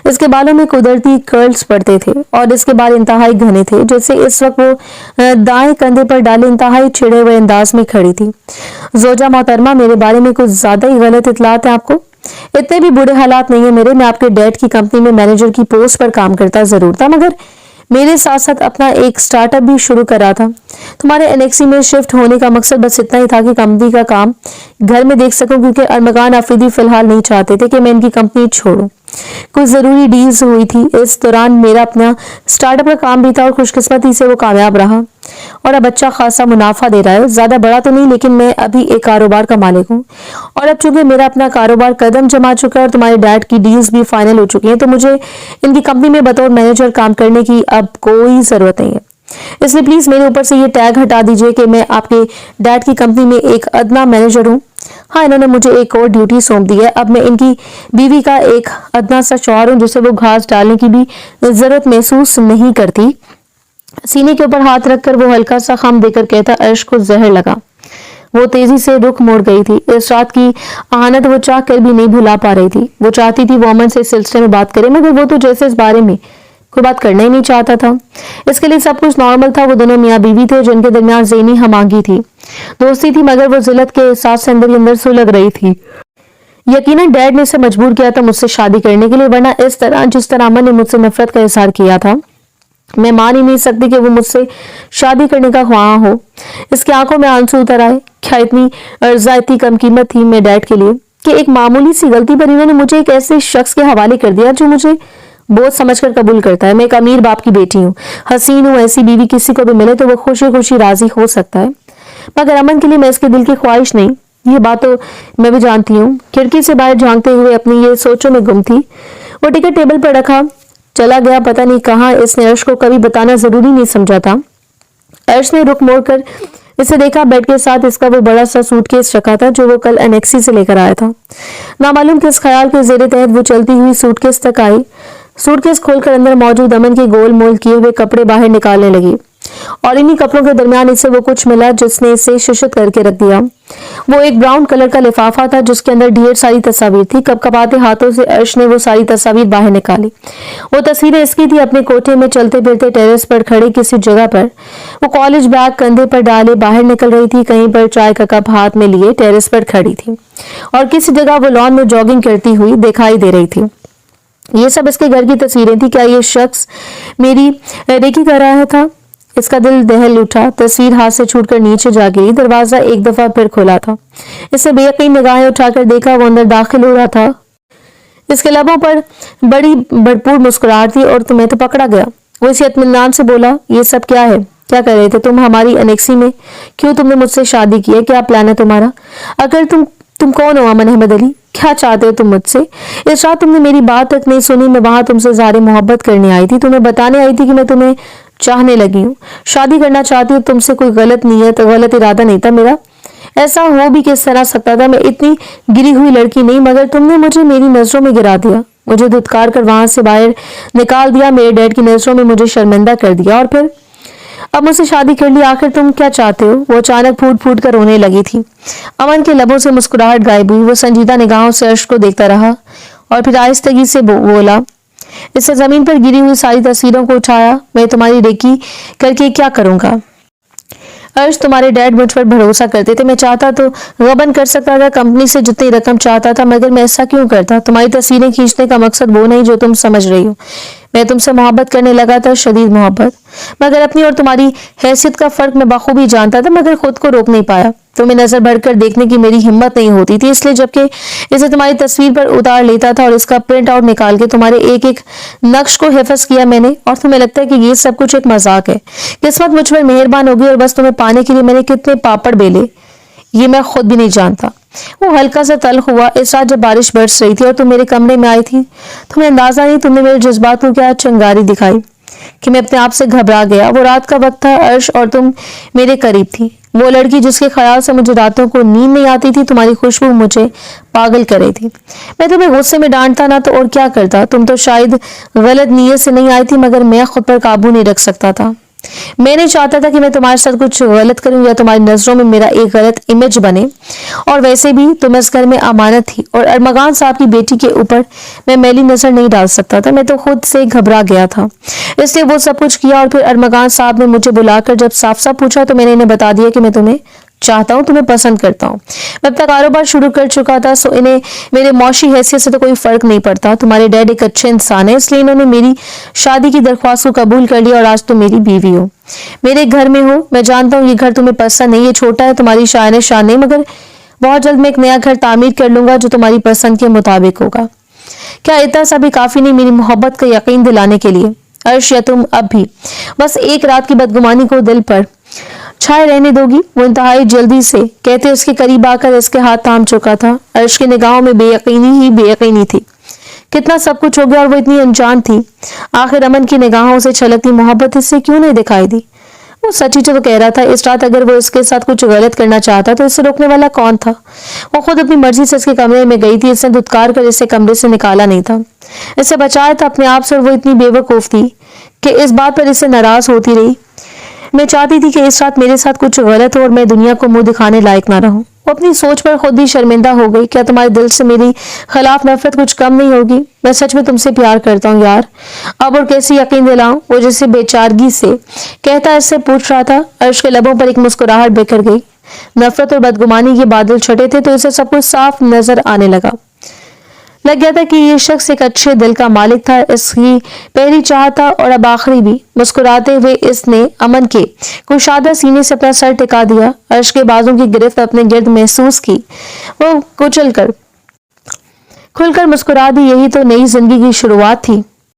A: इसके बालों में कुदरती कर्ल्स पड़ते थे और इसके बाल इंतहाई घने थे। जैसे इस वक्त वो दाएं कंधे पर डाले इंतहाई छिड़े हुए अंदाज में खड़ी थी। जोजा मोहतरमा, मेरे बारे में कुछ ज्यादा ही गलत इतलात है आपको? इतने भी बुरे हालात नहीं है मेरे। मैं आपके डैड की कंपनी में मैनेजर की पोस्ट पर काम करता जरूर था, मगर मेरे साथ साथ अपना एक स्टार्टअप भी शुरू करा था। तुम्हारे एनेक्सी में शिफ्ट होने का मकसद बस इतना ही था कि कंपनी का काम घर में देख सकूं, क्योंकि अरमगान आफरीदी फिलहाल नहीं चाहते थे कि मैं इनकी कंपनी छोड़ूं। कुछ जरूरी डील्स हुई थी। इस दौरान मेरा अपना स्टार्टअप का काम भी था और खुशकिस्मती से वो कामयाब रहा और अब अच्छा खासा मुनाफा दे रहा है। ज्यादा बड़ा तो नहीं, लेकिन मैं अभी एक कारोबार का मालिक हूँ। और अब चूंकि मेरा अपना कारोबार कदम जमा चुका है और तुम्हारे डैड की डील्स भी फाइनल हो चुकी हैं, तो मुझे इनकी कंपनी में बतौर मैनेजर काम करने की अब कोई जरूरत नहीं है। इसलिए प्लीज मेरे ऊपर से ये टैग हटा दीजिए कि मैं आपके डैड की कंपनी में एक अदना मैनेजर हूँ। हाँ, इन्होंने मुझे एक और ड्यूटी सौंप दी है। अब मैं इनकी बीवी का एक अदना सा शौहर हूँ जिसे वो घास डालने की भी जरूरत महसूस नहीं करती। सीने के ऊपर हाथ रखकर वो हल्का सा खम देकर कहता, अर्श को जहर लगा। वो तेजी से रुख मोड़ गई थी। इस रात की आनत वो चाह कर भी नहीं भुला पा रही थी। वो चाहती थी वो अमन से इस सिलसिले में बात करे, मगर वो तो जैसे इस बारे में कोई बात करना ही नहीं चाहता था। इसके लिए सब कुछ नॉर्मल था। वो दोनों मियाँ बीवी थे जिनके दरमियान ज़हनी हमांगी थी, दोस्ती थी, मगर वो जिल्लत के एहसास से अंदर ही अंदर सुलग रही थी। यकीनन डैड ने उसे मजबूर किया था मुझसे शादी करने के लिए, वरना इस तरह जिस तरह अमन ने मुझसे नफरत का इजहार किया था, मैं मान ही नहीं सकती कि वो मुझसे शादी करने का ख्वाह हो। इसकी आंखों में आंसू उतर आए। क्या इतनी अर्जा, इतनी कम कीमत थी मेरे डैड के लिए कि एक मामूली सी गलती पर इन्होंने मुझे एक ऐसे शख्स के हवाले कर दिया जो मुझे बोझ समझकर कबूल करता है। मैं एक अमीर बाप की बेटी हूँ, हसीन हूँ। ऐसी बीवी किसी को भी मिले तो वो खुशी खुशी राजी हो सकता है, मगर अमन के लिए मैं इसके दिल की ख्वाहिश नहीं। ये बात तो मैं भी जानती हूँ। खिड़की से बाहर झांकते हुए अपनी ये सोचों में गुम थी। वो टिकट टेबल पर रखा चला गया, पता नहीं कहाँ। इसने अर्श को कभी बताना जरूरी नहीं समझा था। अर्श ने रुख मोड़कर इसे देखा। बेड के साथ इसका वो बड़ा सा सूटकेस रखा था जो वो कल एनेक्सी से लेकर आया था। नामालूम किस ख्याल के जेरे तहत वो चलती हुई सूटकेस तक आई। सूटकेस खोलकर अंदर मौजूद अमन के गोल मोल किए हुए कपड़े बाहर निकालने लगी और इन्हीं कपड़ों के दरमियान इसे वो कुछ मिला जिसने इसे शिशित करके रख दिया। वो एक ब्राउन कलर का लिफाफा था जिसके अंदर ढेर सारी तस्वीर थी। कपकपाते हाथों से अर्श ने वो सारी तस्वीर बाहर निकाली। वो तस्वीरें इसकी थी अपने कोठे में चलते फिरते टेरेस पर खड़े किसी जगह पर। वो कॉलेज बैग कंधे पर डाले बाहर निकल रही थी, कहीं पर चाय का कप हाथ में लिए टेरेस पर खड़ी थी और किसी जगह वो लॉन में जॉगिंग करती हुई दिखाई दे रही थी। ये सब इसके घर की तस्वीरें थी। क्या ये शख्स मेरी रेकी कर रहा था? इसका दिल दहल उठा। तस्वीर हाथ से छूटकर नीचे जा गिरी। दरवाजा एक दफा फिर खोला था। इसे बेयकीन निगाहें उठाकर देखा, वो अंदर दाखिल हो रहा था। इसके लबों पर बड़ी भरपूर मुस्कुराहट थी और तुम्हें तो पकड़ा गया। वो इसे इत्मीनान से बोला, ये सब क्या है? क्या कर रहे थे तुम हमारी एनेक्सी में? क्यों तुमने मुझसे शादी की है? क्या प्लान है तुम्हारा? अगर तुम कौन हो अमन अहमद अली? क्या चाहते हो तुम मुझसे? इस रात तुमने मेरी बात तक नहीं सुनी। मैं वहां तुमसे ज़ाहिर मोहब्बत करने आई थी, तुम्हें बताने आई थी कि मैं तुम्हें चाहने लगी हूँ, शादी करना चाहती हूँ तुमसे। कोई गलत नीयत गलत इरादा नहीं था मेरा। ऐसा हो भी किस तरह सकता था? मैं इतनी गिरी हुई लड़की नहीं, मगर तुमने मुझे मेरी नजरों में गिरा दिया, मुझे धुतकार कर वहां से बाहर निकाल दिया, मेरे डैड की नजरों में मुझे शर्मिंदा कर दिया और फिर अब मुझसे शादी कर ली। आखिर तुम क्या चाहते हो? वो अचानक फूट फूट कर रोने लगी थी। अमन के लबों से मुस्कुराहट गायब हुई। वो संजीदा निगाहों से अर्श को देखता रहा और फिर आहिस्तगी से बोला, इससे जमीन पर गिरी हुई सारी तस्वीरों को उठाया। मैं तुम्हारी रेकी करके क्या करूंगा? अर्श, तुम्हारे डैड मुझ पर भरोसा करते थे। मैं चाहता तो गबन कर सकता था, कंपनी से जितनी रकम चाहता था, मगर मैं ऐसा क्यों करता? तुम्हारी तस्वीरें खींचने का मकसद वो नहीं जो तुम समझ रही हो। मैं तुमसे मोहब्बत करने लगा था, शदीद मोहब्बत, मगर अपनी और तुम्हारी हैसियत का फर्क मैं बखूबी जानता था, मगर खुद को रोक नहीं पाया। तुम्हें नजर भरकर देखने की मेरी हिम्मत नहीं होती थी, इसलिए जबकि इसे तुम्हारी तस्वीर पर उतार लेता था और इसका प्रिंट आउट निकाल के तुम्हारे एक एक नक्श को हिफज किया मैंने, और तुम्हें लगता है कि ये सब कुछ एक मजाक है। किस्मत मुझ पर मेहरबान होगी और बस तुम्हें पाने के लिए मैंने कितने पापड़ बेले ये मैं खुद भी नहीं जानता। वो हल्का सा तल्ख हुआ। इस रात जब बारिश बरस रही थी और तुम मेरे कमरे में आई थी, तुम्हें अंदाजा नहीं तुमने मेरे जज्बात को क्या चंगारी दिखाई कि मैं अपने आप से घबरा गया। वो रात का वक्त था अर्श, और तुम मेरे करीब थी। वो लड़की जिसके ख्याल से मुझे रातों को नींद नहीं आती थी, तुम्हारी खुशबू मुझे पागल कर रही थी। मैं तुम्हें गुस्से में डांटता ना तो और क्या करता। तुम तो शायद गलत नीयत से नहीं आई थी, मगर मैं खुद पर काबू नहीं रख सकता था। मैं नहीं चाहता था कि मैं तुम्हारे साथ कुछ गलत करूं या तुम्हारी नजरों में मेरा एक गलत इमेज बने। और वैसे भी तुम इस घर में अमानत थी, और अरमगान साहब की बेटी के ऊपर मैं मैली नजर नहीं डाल सकता था। मैं तो खुद से घबरा गया था, इसलिए वो सब कुछ किया। और फिर अरमगान साहब ने मुझे बुलाकर जब साफ साफ पूछा तो मैंने इन्हें बता दिया कि मैं तुम्हें चाहता हूँ, तुम्हें पसंद करता हूँ। मैं अपना कारोबार शुरू कर चुका था, सो इन्हें मेरे मौशी हैसियत से तो कोई फर्क नहीं पड़ता। तुम्हारे डैड एक अच्छे इंसान है, इसलिए इन्होंने मेरी शादी की दरख्वास्त को कबूल कर लिया, और आज तुम मेरी बीवी हो, मेरे घर में हो। मैं जानता हूँ ये घर तुम्हें पसंद नहीं, ये छोटा है, तुम्हारी शान नहीं, मगर बहुत जल्द मैं एक नया घर तामीर कर लूंगा जो तुम्हारी पसंद के मुताबिक होगा। क्या इतना सा भी काफी नहीं मेरी मोहब्बत का यकीन दिलाने के लिए? अर्श, या तुम अब भी बस एक रात की बदगुमानी को दिल पर छाए रहने दोगी? वो इंतहाई जल्दी से कहते उसके करीब आकर इसके हाथ थाम चुका था। अर्श की निगाहों में बेयकीनी ही बेयकीनी थी। कितना सब कुछ हो गया और वो इतनी अनजान थी। आखिर अमन की निगाहों से छलकती मोहब्बत इससे क्यों नहीं दिखाई दी? वो सच ही तो कह रहा था। इस रात अगर वो इसके साथ कुछ गलत करना चाहता तो इसे रोकने वाला कौन था? वो खुद अपनी मर्जी से इसके कमरे में गई थी, इसने धुतकार कर इसे कमरे से निकाला नहीं था, इसे बचाया था अपने आप से। और वो इतनी बेवकूफ थी कि इस बात पर इससे नाराज होती रही। मैं चाहती थी कि इस रात मेरे साथ कुछ गलत हो और मैं दुनिया को मुंह दिखाने लायक ना रहूं। वो अपनी सोच पर खुद ही शर्मिंदा हो गई। क्या तुम्हारे दिल से मेरी खिलाफ नफरत कुछ कम नहीं होगी? मैं सच में तुमसे प्यार करता हूँ यार। अब और कैसे यकीन दिलाऊं? वो जैसे बेचारगी से कहता इससे पूछ रहा था। अर्श के लबों पर एक मुस्कुराहट बिखर गई। नफरत और बदगुमानी के बादल छटे थे तो इसे सब कुछ साफ नजर आने लग गया था कि ये शख्स एक अच्छे दिल का मालिक था। इसकी पहली चाह था और अब आखिरी भी। मुस्कुराते हुए इसने अमन के कुशादा सीने से अपना सर टिका दिया। अर्श के बाजों की गिरफ्त अपने गिर्द महसूस की। वो खुलकर मुस्कुरा दी। यही तो नई जिंदगी की शुरुआत थी।